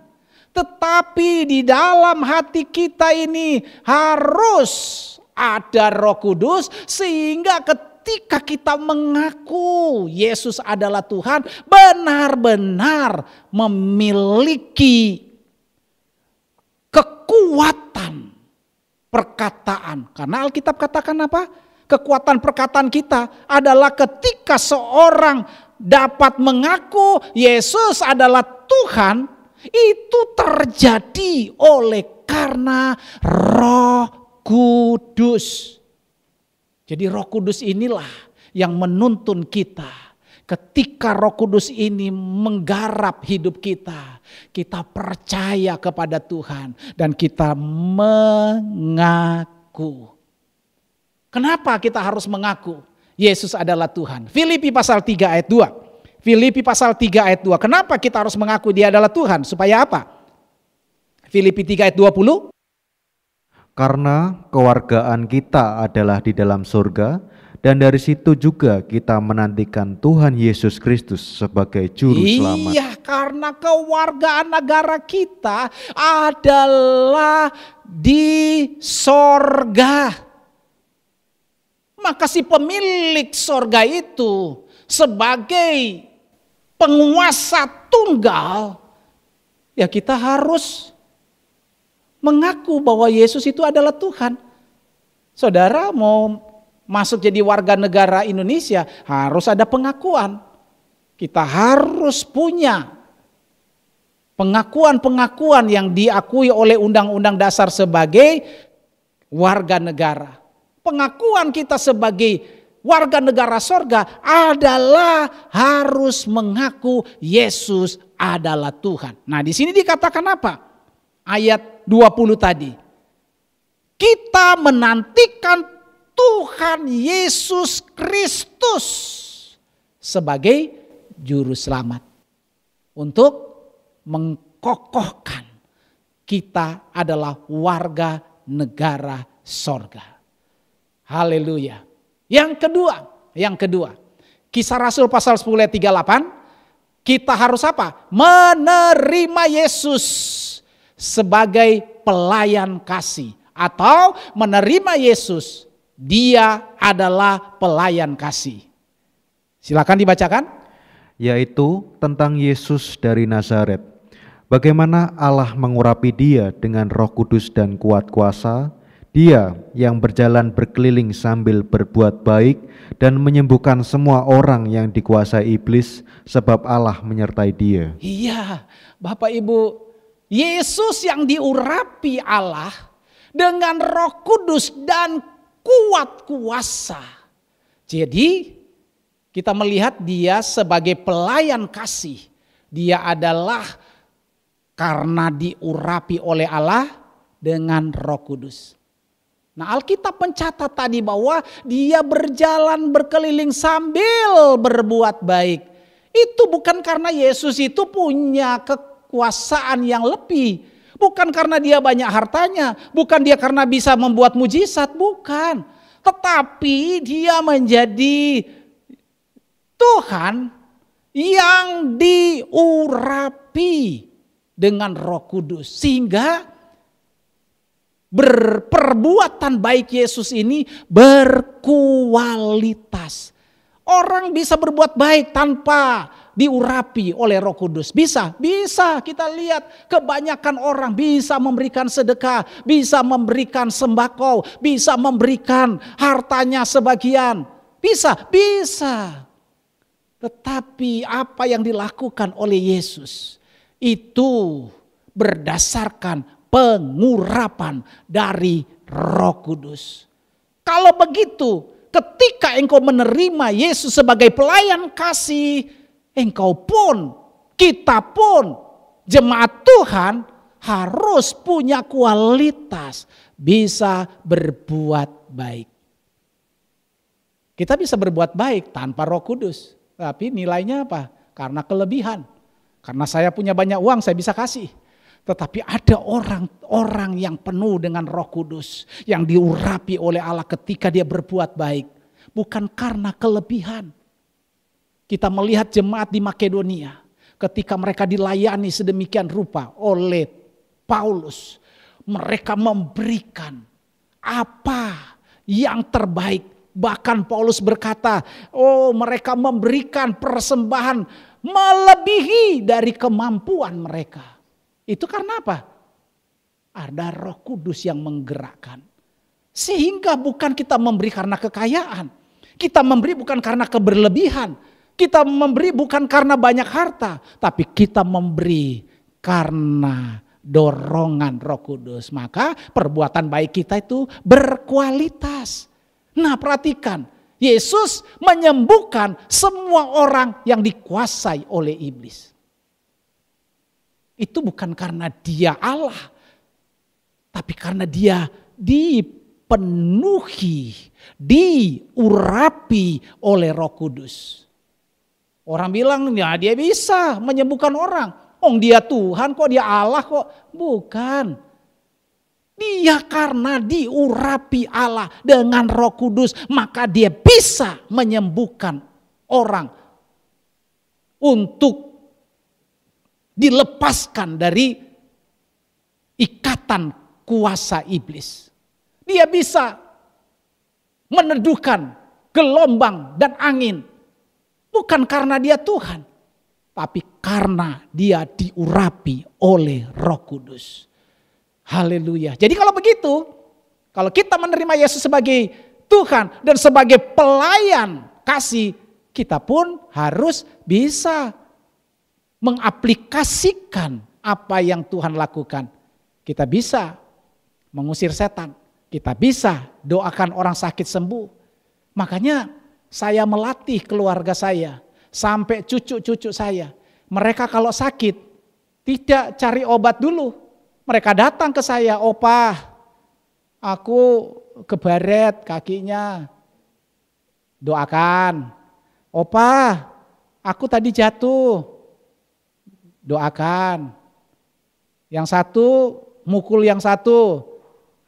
Tetapi di dalam hati kita ini harus ada Roh Kudus sehingga ketika kita mengaku Yesus adalah Tuhan benar-benar memiliki kekuatan perkataan. Karena Alkitab katakan apa? Kekuatan perkataan kita adalah ketika seorang dapat mengaku Yesus adalah Tuhan, itu terjadi oleh karena Roh Kudus. Jadi Roh Kudus inilah yang menuntun kita. Ketika Roh Kudus ini menggarap hidup kita, kita percaya kepada Tuhan dan kita mengaku. Kenapa kita harus mengaku Yesus adalah Tuhan? Filipi pasal 3 ayat 2. Filipi pasal 3 ayat 2. Kenapa kita harus mengaku Dia adalah Tuhan? Supaya apa? Filipi 3 ayat 20. Karena kewargaan kita adalah di dalam surga, dan dari situ juga kita menantikan Tuhan Yesus Kristus sebagai juru selamat. Iya, karena kewargaan negara kita adalah di sorga. Maka si pemilik sorga itu sebagai penguasa tunggal, ya kita harus mengaku bahwa Yesus itu adalah Tuhan. Saudara mau masuk jadi warga negara Indonesia harus ada pengakuan. Kita harus punya pengakuan-pengakuan yang diakui oleh Undang-Undang Dasar sebagai warga negara. Pengakuan kita sebagai warga negara sorga adalah harus mengaku Yesus adalah Tuhan. Nah, di sini dikatakan apa? Ayat 20 tadi. Kita menantikan Tuhan Yesus Kristus sebagai juru selamat untuk mengkokohkan kita adalah warga negara sorga. Haleluya. Yang kedua, Kisah Rasul pasal 10 ayat 38, kita harus apa? Menerima Yesus sebagai pelayan kasih atau menerima Yesus, Dia adalah pelayan kasih. Silakan dibacakan. Yaitu tentang Yesus dari Nazaret. Bagaimana Allah mengurapi dia dengan Roh Kudus dan kuat kuasa, dia yang berjalan berkeliling sambil berbuat baik dan menyembuhkan semua orang yang dikuasai iblis, sebab Allah menyertai dia. Iya, Bapak Ibu, Yesus yang diurapi Allah dengan Roh Kudus dan kuat kuasa. Jadi kita melihat dia sebagai pelayan kasih. Dia adalah karena diurapi oleh Allah dengan Roh Kudus. Nah, Alkitab mencatat tadi bahwa dia berjalan berkeliling sambil berbuat baik. Itu bukan karena Yesus itu punya kekuasaan yang lebih. Bukan karena dia banyak hartanya. Bukan dia karena bisa membuat mujizat. Bukan. Tetapi dia menjadi Tuhan yang diurapi dengan Roh Kudus, sehingga perbuatan baik Yesus ini berkualitas. Orang bisa berbuat baik tanpa diurapi oleh Roh Kudus. Bisa kita lihat kebanyakan orang bisa memberikan sedekah, bisa memberikan sembako, bisa memberikan hartanya sebagian. Bisa. Tetapi apa yang dilakukan oleh Yesus itu berdasarkan pengurapan dari Roh Kudus. Kalau begitu, ketika engkau menerima Yesus sebagai pelayan kasih, engkau pun, kita pun, jemaat Tuhan harus punya kualitas bisa berbuat baik. Kita bisa berbuat baik tanpa Roh Kudus, tapi nilainya apa? Karena kelebihan. Karena saya punya banyak uang, saya bisa kasih. Tetapi ada orang-orang yang penuh dengan Roh Kudus, yang diurapi oleh Allah ketika dia berbuat baik. Bukan karena kelebihan. Kita melihat jemaat di Makedonia, ketika mereka dilayani sedemikian rupa oleh Paulus, mereka memberikan apa yang terbaik. Bahkan Paulus berkata, mereka memberikan persembahan melebihi dari kemampuan mereka. Itu karena apa? Ada Roh Kudus yang menggerakkan. Sehingga bukan kita memberi karena kekayaan. Kita memberi bukan karena keberlebihan. Kita memberi bukan karena banyak harta. Tapi kita memberi karena dorongan Roh Kudus. Maka perbuatan baik kita itu berkualitas. Nah, perhatikan. Yesus menyembuhkan semua orang yang dikuasai oleh iblis. Itu bukan karena dia Allah, tapi karena dia dipenuhi, diurapi oleh Roh Kudus. Orang bilang, ya dia bisa menyembuhkan orang. Dia Tuhan kok, dia Allah kok. Bukan. Dia karena diurapi Allah dengan Roh Kudus, maka dia bisa menyembuhkan orang untuk dilepaskan dari ikatan kuasa iblis. Dia bisa meneduhkan gelombang dan angin, bukan karena dia Tuhan, tapi karena dia diurapi oleh Roh Kudus. Haleluya. Jadi kalau begitu, kalau kita menerima Yesus sebagai Tuhan dan sebagai pelayan kasih, kita pun harus bisa mengaplikasikan apa yang Tuhan lakukan. Kita bisa mengusir setan, kita bisa doakan orang sakit sembuh. Makanya saya melatih keluarga saya, sampai cucu-cucu saya. Mereka kalau sakit, tidak cari obat dulu. Mereka datang ke saya, "Opa, aku kebaret kakinya, doakan. Opa, aku tadi jatuh, doakan. Yang satu mukul yang satu,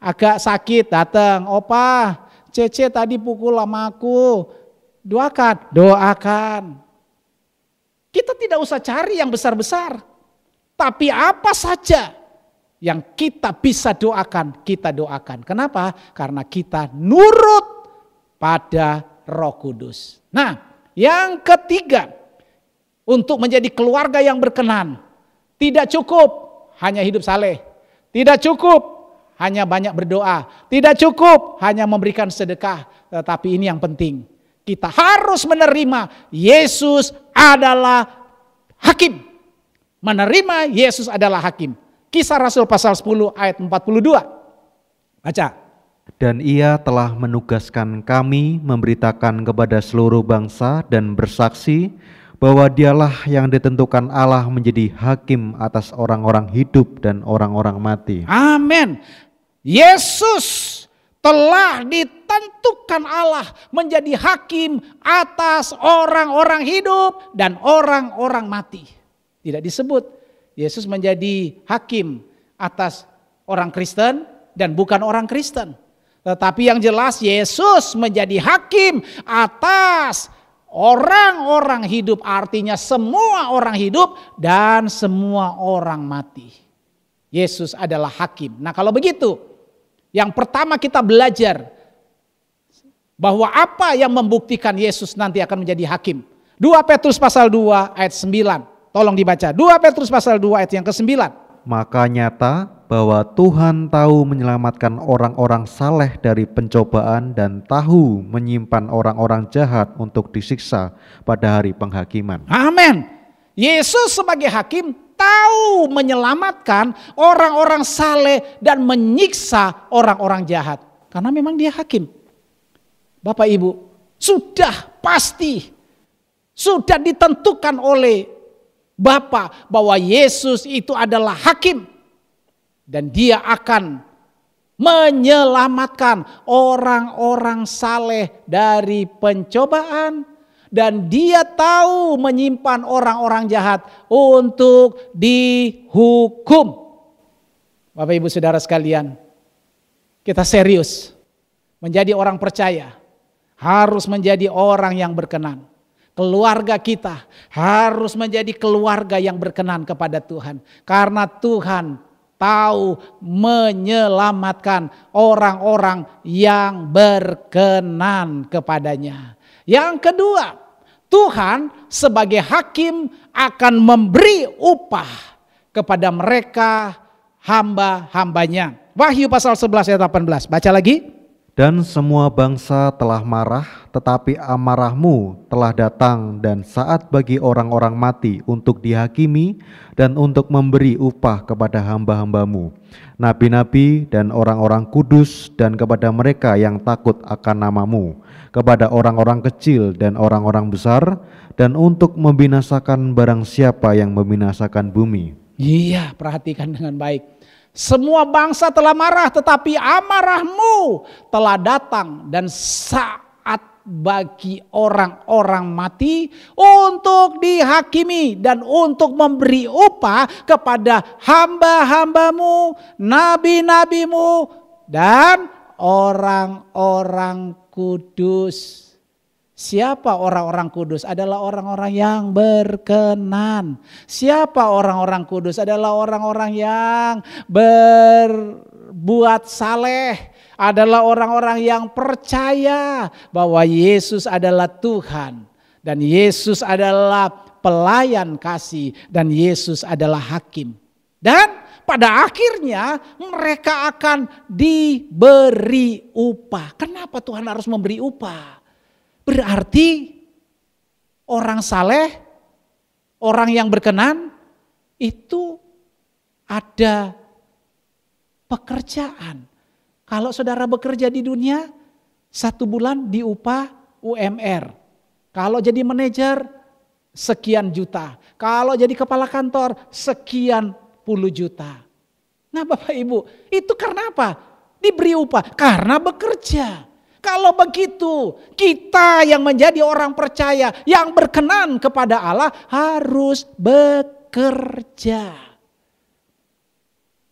agak sakit datang. Opa, Cece tadi pukul sama aku, doakan. Kita tidak usah cari yang besar-besar, tapi apa saja yang kita bisa doakan, kita doakan. Kenapa? Karena kita nurut pada Roh Kudus. Nah, yang ketiga, untuk menjadi keluarga yang berkenan, Tidak cukup hanya hidup saleh. Tidak cukup hanya banyak berdoa. Tidak cukup hanya memberikan sedekah. Tetapi ini yang penting. Kita harus menerima Yesus adalah hakim. Menerima Yesus adalah hakim. Kisah Rasul pasal 10 ayat 42. Baca. Dan ia telah menugaskan kami memberitakan kepada seluruh bangsa dan bersaksi bahwa dialah yang ditentukan Allah menjadi hakim atas orang-orang hidup dan orang-orang mati. Amin. Yesus telah ditentukan Allah menjadi hakim atas orang-orang hidup dan orang-orang mati. Tidak disebut Yesus menjadi hakim atas orang Kristen dan bukan orang Kristen. Tetapi yang jelas Yesus menjadi hakim atas orang-orang hidup, artinya semua orang hidup dan semua orang mati. Yesus adalah hakim. Nah kalau begitu, yang pertama kita belajar bahwa apa yang membuktikan Yesus nanti akan menjadi hakim. 2 Petrus pasal 2 ayat 9. Tolong dibaca. 2 Petrus pasal 2 ayat yang ke-9. Maka nyata bahwa Tuhan tahu menyelamatkan orang-orang saleh dari pencobaan dan tahu menyimpan orang-orang jahat untuk disiksa pada hari penghakiman. Amin. Yesus sebagai hakim tahu menyelamatkan orang-orang saleh dan menyiksa orang-orang jahat. Karena memang dia hakim. Bapak Ibu, sudah pasti, sudah ditentukan oleh Bapa bahwa Yesus itu adalah hakim. Dan dia akan menyelamatkan orang-orang saleh dari pencobaan. Dan dia tahu menyimpan orang-orang jahat untuk dihukum. Bapak Ibu Saudara sekalian, kita serius menjadi orang percaya, harus menjadi orang yang berkenan. Keluarga kita harus menjadi keluarga yang berkenan kepada Tuhan. Karena Tuhan tahu menyelamatkan orang-orang yang berkenan kepadanya. Yang kedua, Tuhan sebagai hakim akan memberi upah kepada mereka hamba-hambanya. Wahyu pasal 11 ayat 18. Baca lagi. Dan semua bangsa telah marah, tetapi amarahmu telah datang dan saat bagi orang-orang mati untuk dihakimi dan untuk memberi upah kepada hamba-hambamu, nabi-nabi dan orang-orang kudus, dan kepada mereka yang takut akan namamu, kepada orang-orang kecil dan orang-orang besar, dan untuk membinasakan barang siapa yang membinasakan bumi. Iya, perhatikan dengan baik. Semua bangsa telah marah, tetapi amarahmu telah datang dan saat bagi orang-orang mati untuk dihakimi dan untuk memberi upah kepada hamba-hambamu, nabi-nabimu, dan orang-orang kudus. Siapa orang-orang kudus? Adalah orang-orang yang berkenan. Siapa orang-orang kudus? Adalah orang-orang yang berbuat saleh. Adalah orang-orang yang percaya bahwa Yesus adalah Tuhan. Dan Yesus adalah pelayan kasih. Dan Yesus adalah hakim. Dan pada akhirnya mereka akan diberi upah. Kenapa Tuhan harus memberi upah? Berarti orang saleh, orang yang berkenan itu ada pekerjaan. Kalau saudara bekerja di dunia, 1 bulan diupah UMR. Kalau jadi manajer, sekian juta. Kalau jadi kepala kantor, sekian puluh juta. Nah Bapak Ibu, itu karena apa? Diberi upah, karena bekerja. Kalau begitu, kita yang menjadi orang percaya, yang berkenan kepada Allah harus bekerja.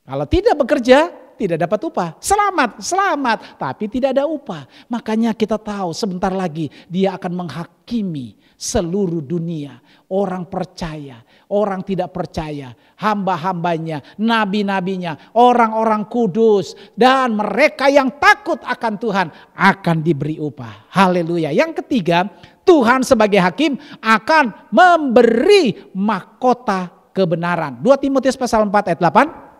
Kalau tidak bekerja, tidak dapat upah. Selamat, tapi tidak ada upah. Makanya kita tahu sebentar lagi dia akan menghakimi seluruh dunia. Orang percaya, orang tidak percaya, hamba-hambanya, nabi-nabinya, orang-orang kudus, dan mereka yang takut akan Tuhan akan diberi upah. Haleluya. Yang ketiga, Tuhan sebagai hakim akan memberi mahkota kebenaran. 2 Timotius pasal 4 ayat 8.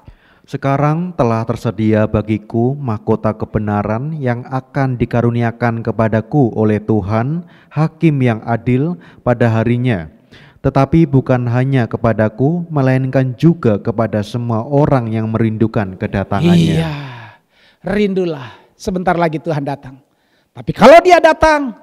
Sekarang telah tersedia bagiku mahkota kebenaran yang akan dikaruniakan kepadaku oleh Tuhan, Hakim yang adil pada harinya. Tetapi bukan hanya kepadaku, melainkan juga kepada semua orang yang merindukan kedatangannya. Iya, rindulah, sebentar lagi Tuhan datang. Tapi kalau dia datang,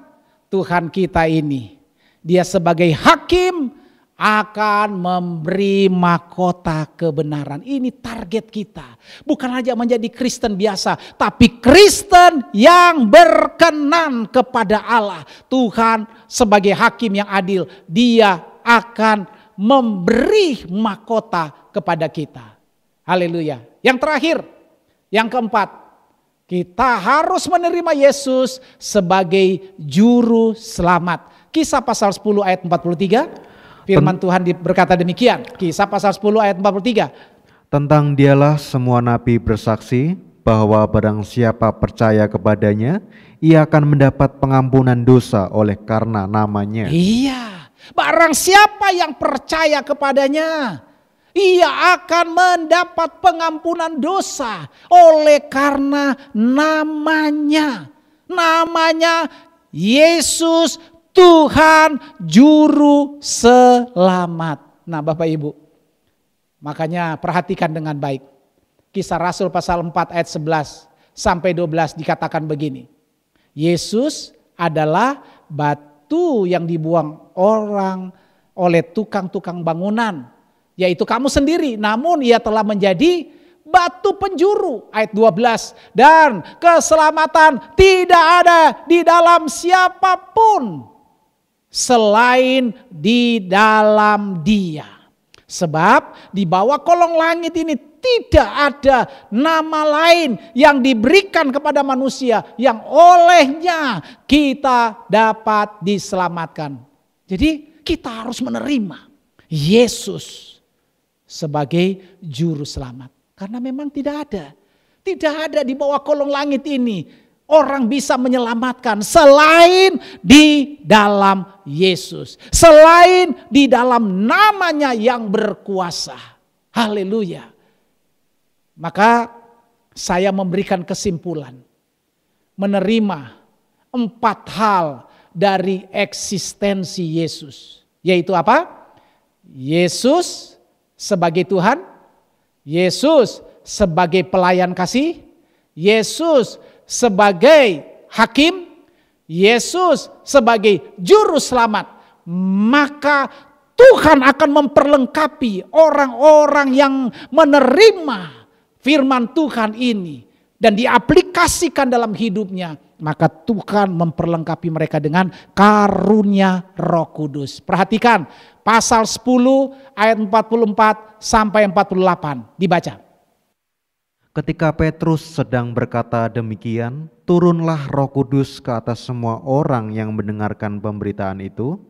Tuhan kita ini, dia sebagai hakim akan memberi mahkota kebenaran. Ini target kita. Bukan hanya menjadi Kristen biasa, tapi Kristen yang berkenan kepada Allah. Tuhan sebagai hakim yang adil, dia akan memberi mahkota kepada kita. Haleluya. Yang terakhir, yang keempat, kita harus menerima Yesus sebagai juru selamat. Kisah pasal 10 ayat 43. Firman Tuhan berkata demikian, Kisah pasal 10 ayat 43. Tentang dialah semua nabi bersaksi bahwa barang siapa percaya kepadanya, ia akan mendapat pengampunan dosa oleh karena namanya. Iya, barang siapa yang percaya kepadanya, ia akan mendapat pengampunan dosa oleh karena namanya. Namanya Yesus Tuhan Juru Selamat. Nah Bapak Ibu, makanya perhatikan dengan baik. Kisah Rasul pasal 4 ayat 11 sampai 12 dikatakan begini. Yesus adalah batu yang dibuang orang oleh tukang-tukang bangunan, yaitu kamu sendiri. Namun ia telah menjadi batu penjuru. Ayat 12. Dan keselamatan tidak ada di dalam siapapun selain di dalam Dia. Sebab di bawah kolong langit ini tidak ada nama lain yang diberikan kepada manusia yang olehnya kita dapat diselamatkan. Jadi kita harus menerima Yesus sebagai juru selamat. Karena memang tidak ada di bawah kolong langit ini orang bisa menyelamatkan selain di dalam Yesus. Selain di dalam namanya yang berkuasa. Haleluya. Maka saya memberikan kesimpulan. Menerima 4 hal dari eksistensi Yesus. Yaitu apa? Yesus sebagai Tuhan. Yesus sebagai pelayan kasih. Yesus sebagai hakim, Yesus sebagai juru selamat, maka Tuhan akan memperlengkapi orang-orang yang menerima firman Tuhan ini dan diaplikasikan dalam hidupnya, maka Tuhan memperlengkapi mereka dengan karunia Roh Kudus. Perhatikan pasal 10 ayat 44 sampai 48 dibaca. Ketika Petrus sedang berkata demikian, turunlah Roh Kudus ke atas semua orang yang mendengarkan pemberitaan itu.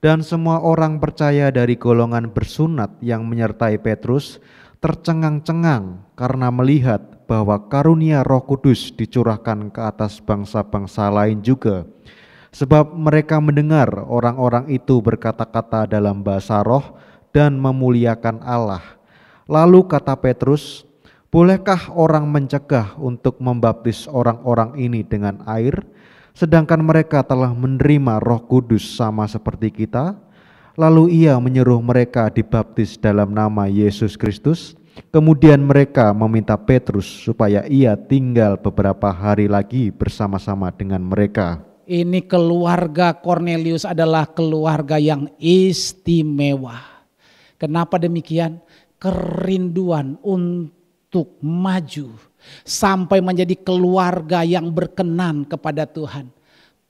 Dan semua orang percaya dari golongan bersunat yang menyertai Petrus tercengang-cengang karena melihat bahwa karunia Roh Kudus dicurahkan ke atas bangsa-bangsa lain juga. Sebab mereka mendengar orang-orang itu berkata-kata dalam bahasa roh dan memuliakan Allah. Lalu kata Petrus, bolehkah orang mencegah untuk membaptis orang-orang ini dengan air, sedangkan mereka telah menerima Roh Kudus sama seperti kita? Lalu ia menyuruh mereka dibaptis dalam nama Yesus Kristus. Kemudian mereka meminta Petrus supaya ia tinggal beberapa hari lagi bersama-sama dengan mereka. Ini keluarga Kornelius adalah keluarga yang istimewa. Kenapa demikian? Kerinduan untuk maju sampai menjadi keluarga yang berkenan kepada Tuhan.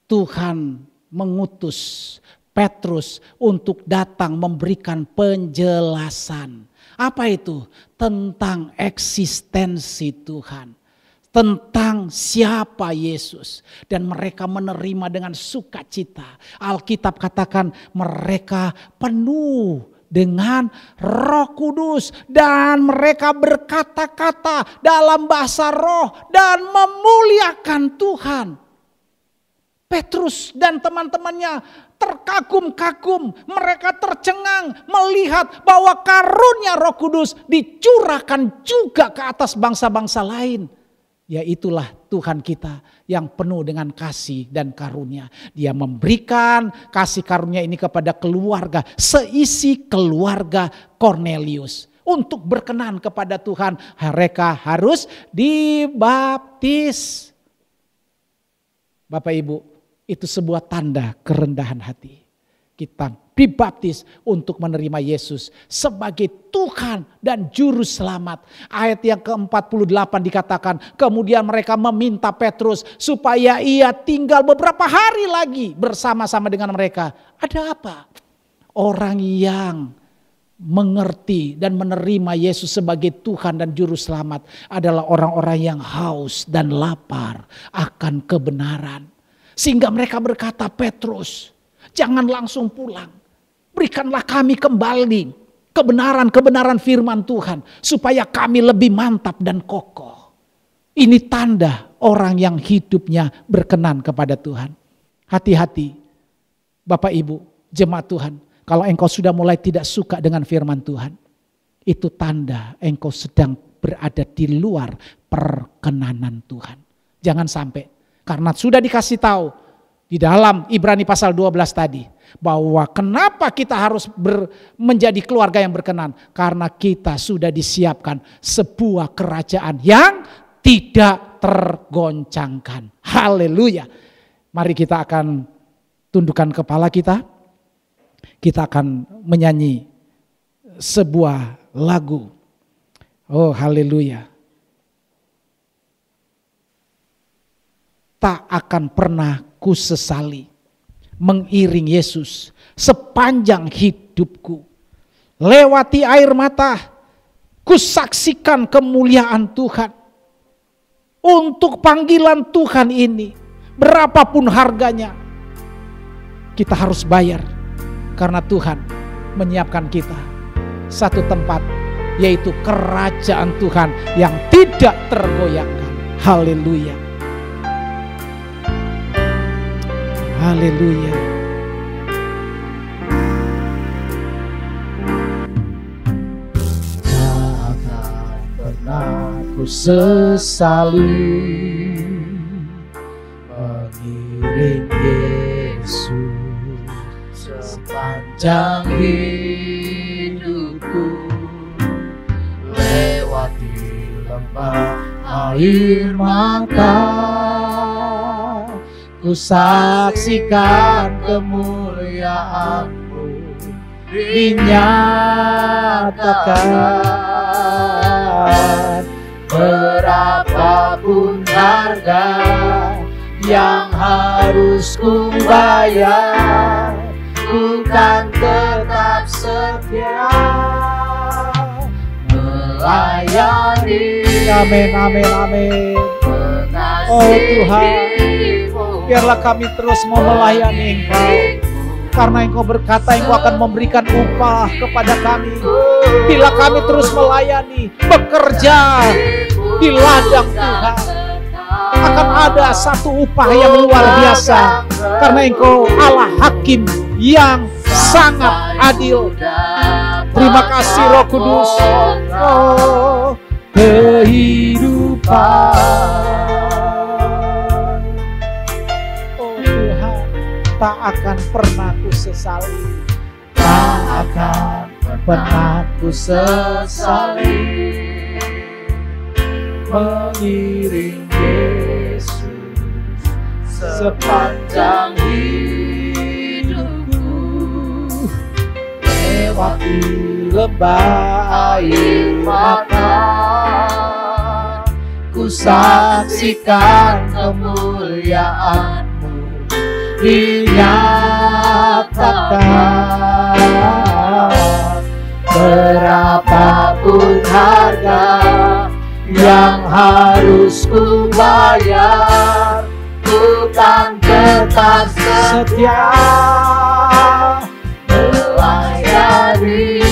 Tuhan mengutus Petrus untuk datang memberikan penjelasan. Apa itu? Tentang eksistensi Tuhan. Tentang siapa Yesus. Dan mereka menerima dengan sukacita. Alkitab katakan mereka penuh dengan Roh Kudus dan mereka berkata-kata dalam bahasa roh dan memuliakan Tuhan. Petrus dan teman-temannya terkagum-kagum, mereka tercengang melihat bahwa karunia Roh Kudus dicurahkan juga ke atas bangsa-bangsa lain. Yaitulah Tuhan kita yang penuh dengan kasih dan karunia. Dia memberikan kasih karunia ini kepada keluarga, seisi keluarga Kornelius. Untuk berkenan kepada Tuhan, mereka harus dibaptis. Bapak Ibu, itu sebuah tanda kerendahan hati. Kita dibaptis untuk menerima Yesus sebagai Tuhan dan Juru Selamat. Ayat yang ke-48 dikatakan, kemudian mereka meminta Petrus supaya ia tinggal beberapa hari lagi bersama-sama dengan mereka. Ada apa? Orang yang mengerti dan menerima Yesus sebagai Tuhan dan Juru Selamat adalah orang-orang yang haus dan lapar akan kebenaran. Sehingga mereka berkata, Petrus, jangan langsung pulang. Berikanlah kami kembali kebenaran-kebenaran firman Tuhan supaya kami lebih mantap dan kokoh. Ini tanda orang yang hidupnya berkenan kepada Tuhan. Hati-hati Bapak Ibu, jemaat Tuhan. Kalau engkau sudah mulai tidak suka dengan firman Tuhan, itu tanda engkau sedang berada di luar perkenanan Tuhan. Jangan sampai, karena sudah dikasih tahu di dalam Ibrani pasal 12 tadi, bahwa kenapa kita harus menjadi keluarga yang berkenan. Karena kita sudah disiapkan sebuah kerajaan yang tidak tergoncangkan. Haleluya. Mari kita akan tundukkan kepala kita. Kita akan menyanyi sebuah lagu. Oh haleluya. Tak akan pernah ku sesali mengiring Yesus sepanjang hidupku. Lewati air mata, ku saksikan kemuliaan Tuhan. Untuk panggilan Tuhan ini, berapapun harganya, kita harus bayar. Karena Tuhan menyiapkan kita satu tempat, yaitu kerajaan Tuhan yang tidak tergoyahkan. Haleluya. Haleluya. Tak akan pernah ku sesali mengiring Yesus sepanjang hidupku, lewati lembah air mata, ku saksikan kemuliaan-Mu dinyatakan. Berapapun harga yang harus ku bayar, ku kan tetap setia melayani. Amin, amin, amin. Oh Tuhan, biarlah kami terus mau melayani Engkau. Karena Engkau berkata Engkau akan memberikan upah kepada kami. Bila kami terus melayani, bekerja di ladang Tuhan, akan ada satu upah yang luar biasa. Karena Engkau Allah Hakim yang sangat adil. Terima kasih Roh Kudus. Oh, kehidupan. Tak akan pernah ku sesali, tak akan pernah ku sesali mengiring Yesus sepanjang hidupku, lewati lembah air mata, ku saksikan kemuliaan dinyatakan. Berapapun harga yang harus ku bayar, ku kan tetap setia melayani,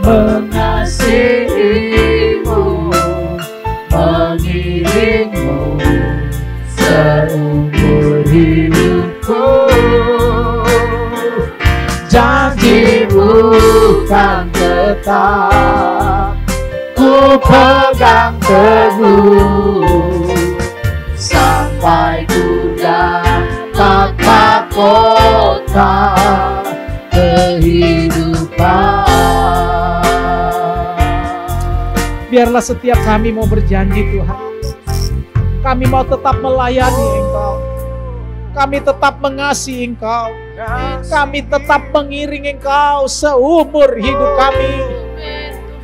mengasihimu, mengiringmu seumur kan tetap ku pegang teguh sampai ku dapat mahkota kehidupan. Biarlah setiap kami mau berjanji Tuhan, kami mau tetap melayani Engkau, kami tetap mengasihi Engkau, kami tetap mengiring Engkau seumur hidup kami.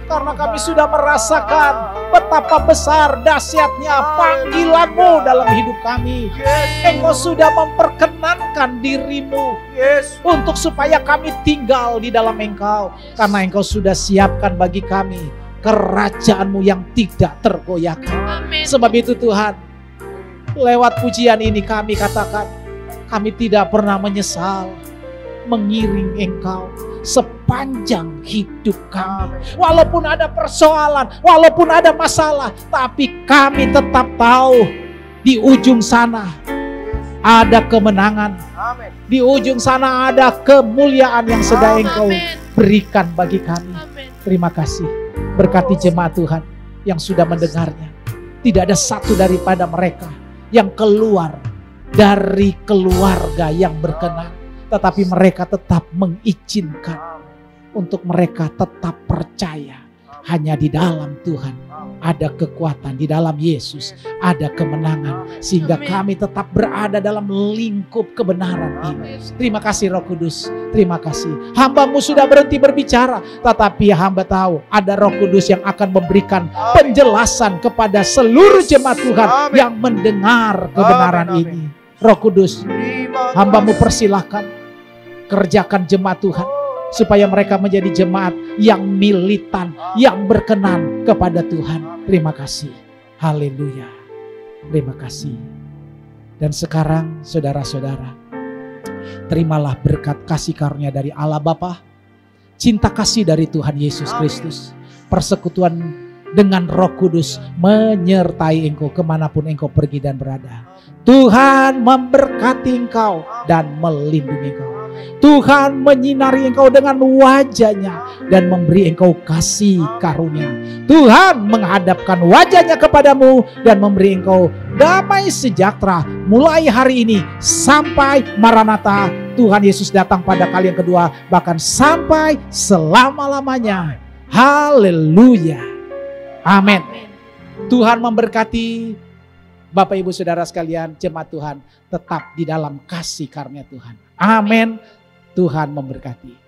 Karena kami sudah merasakan betapa besar dahsyatnya panggilan-Mu dalam hidup kami. Engkau sudah memperkenankan diri-Mu untuk supaya kami tinggal di dalam Engkau. Karena Engkau sudah siapkan bagi kami kerajaan-Mu yang tidak tergoyahkan. Sebab itu Tuhan, lewat pujian ini kami katakan, kami tidak pernah menyesal mengiring Engkau sepanjang hidup kami. Walaupun ada persoalan, walaupun ada masalah, tapi kami tetap tahu di ujung sana ada kemenangan. Di ujung sana ada kemuliaan yang sedang Engkau berikan bagi kami. Terima kasih. Berkati jemaat Tuhan yang sudah mendengarnya. Tidak ada satu daripada mereka yang keluar dari keluarga yang berkenan, tetapi mereka tetap mengizinkan untuk mereka tetap percaya hanya di dalam Tuhan ada kekuatan, di dalam Yesus ada kemenangan, sehingga kami tetap berada dalam lingkup kebenaran ini. Terima kasih Roh Kudus, terima kasih. Hamba-Mu sudah berhenti berbicara, tetapi hamba tahu ada Roh Kudus yang akan memberikan penjelasan kepada seluruh jemaat Tuhan yang mendengar kebenaran ini. Roh Kudus, hamba-Mu persilahkan kerjakan jemaat Tuhan supaya mereka menjadi jemaat yang militan, yang berkenan kepada Tuhan. Terima kasih. Haleluya. Terima kasih. Dan sekarang saudara-saudara, terimalah berkat kasih karunia dari Allah Bapa, cinta kasih dari Tuhan Yesus Kristus, persekutuan dengan Roh Kudus menyertai engkau kemanapun engkau pergi dan berada. Tuhan memberkati engkau dan melindungi engkau. Tuhan menyinari engkau dengan wajah-Nya dan memberi engkau kasih karunia. Tuhan menghadapkan wajah-Nya kepadamu dan memberi engkau damai sejahtera mulai hari ini sampai Maranatha, Tuhan Yesus datang pada kali yang kedua, bahkan sampai selama-lamanya. Haleluya. Amin. Tuhan memberkati Bapak Ibu Saudara sekalian, jemaat Tuhan tetap di dalam kasih karunia Tuhan. Amin. Tuhan memberkati.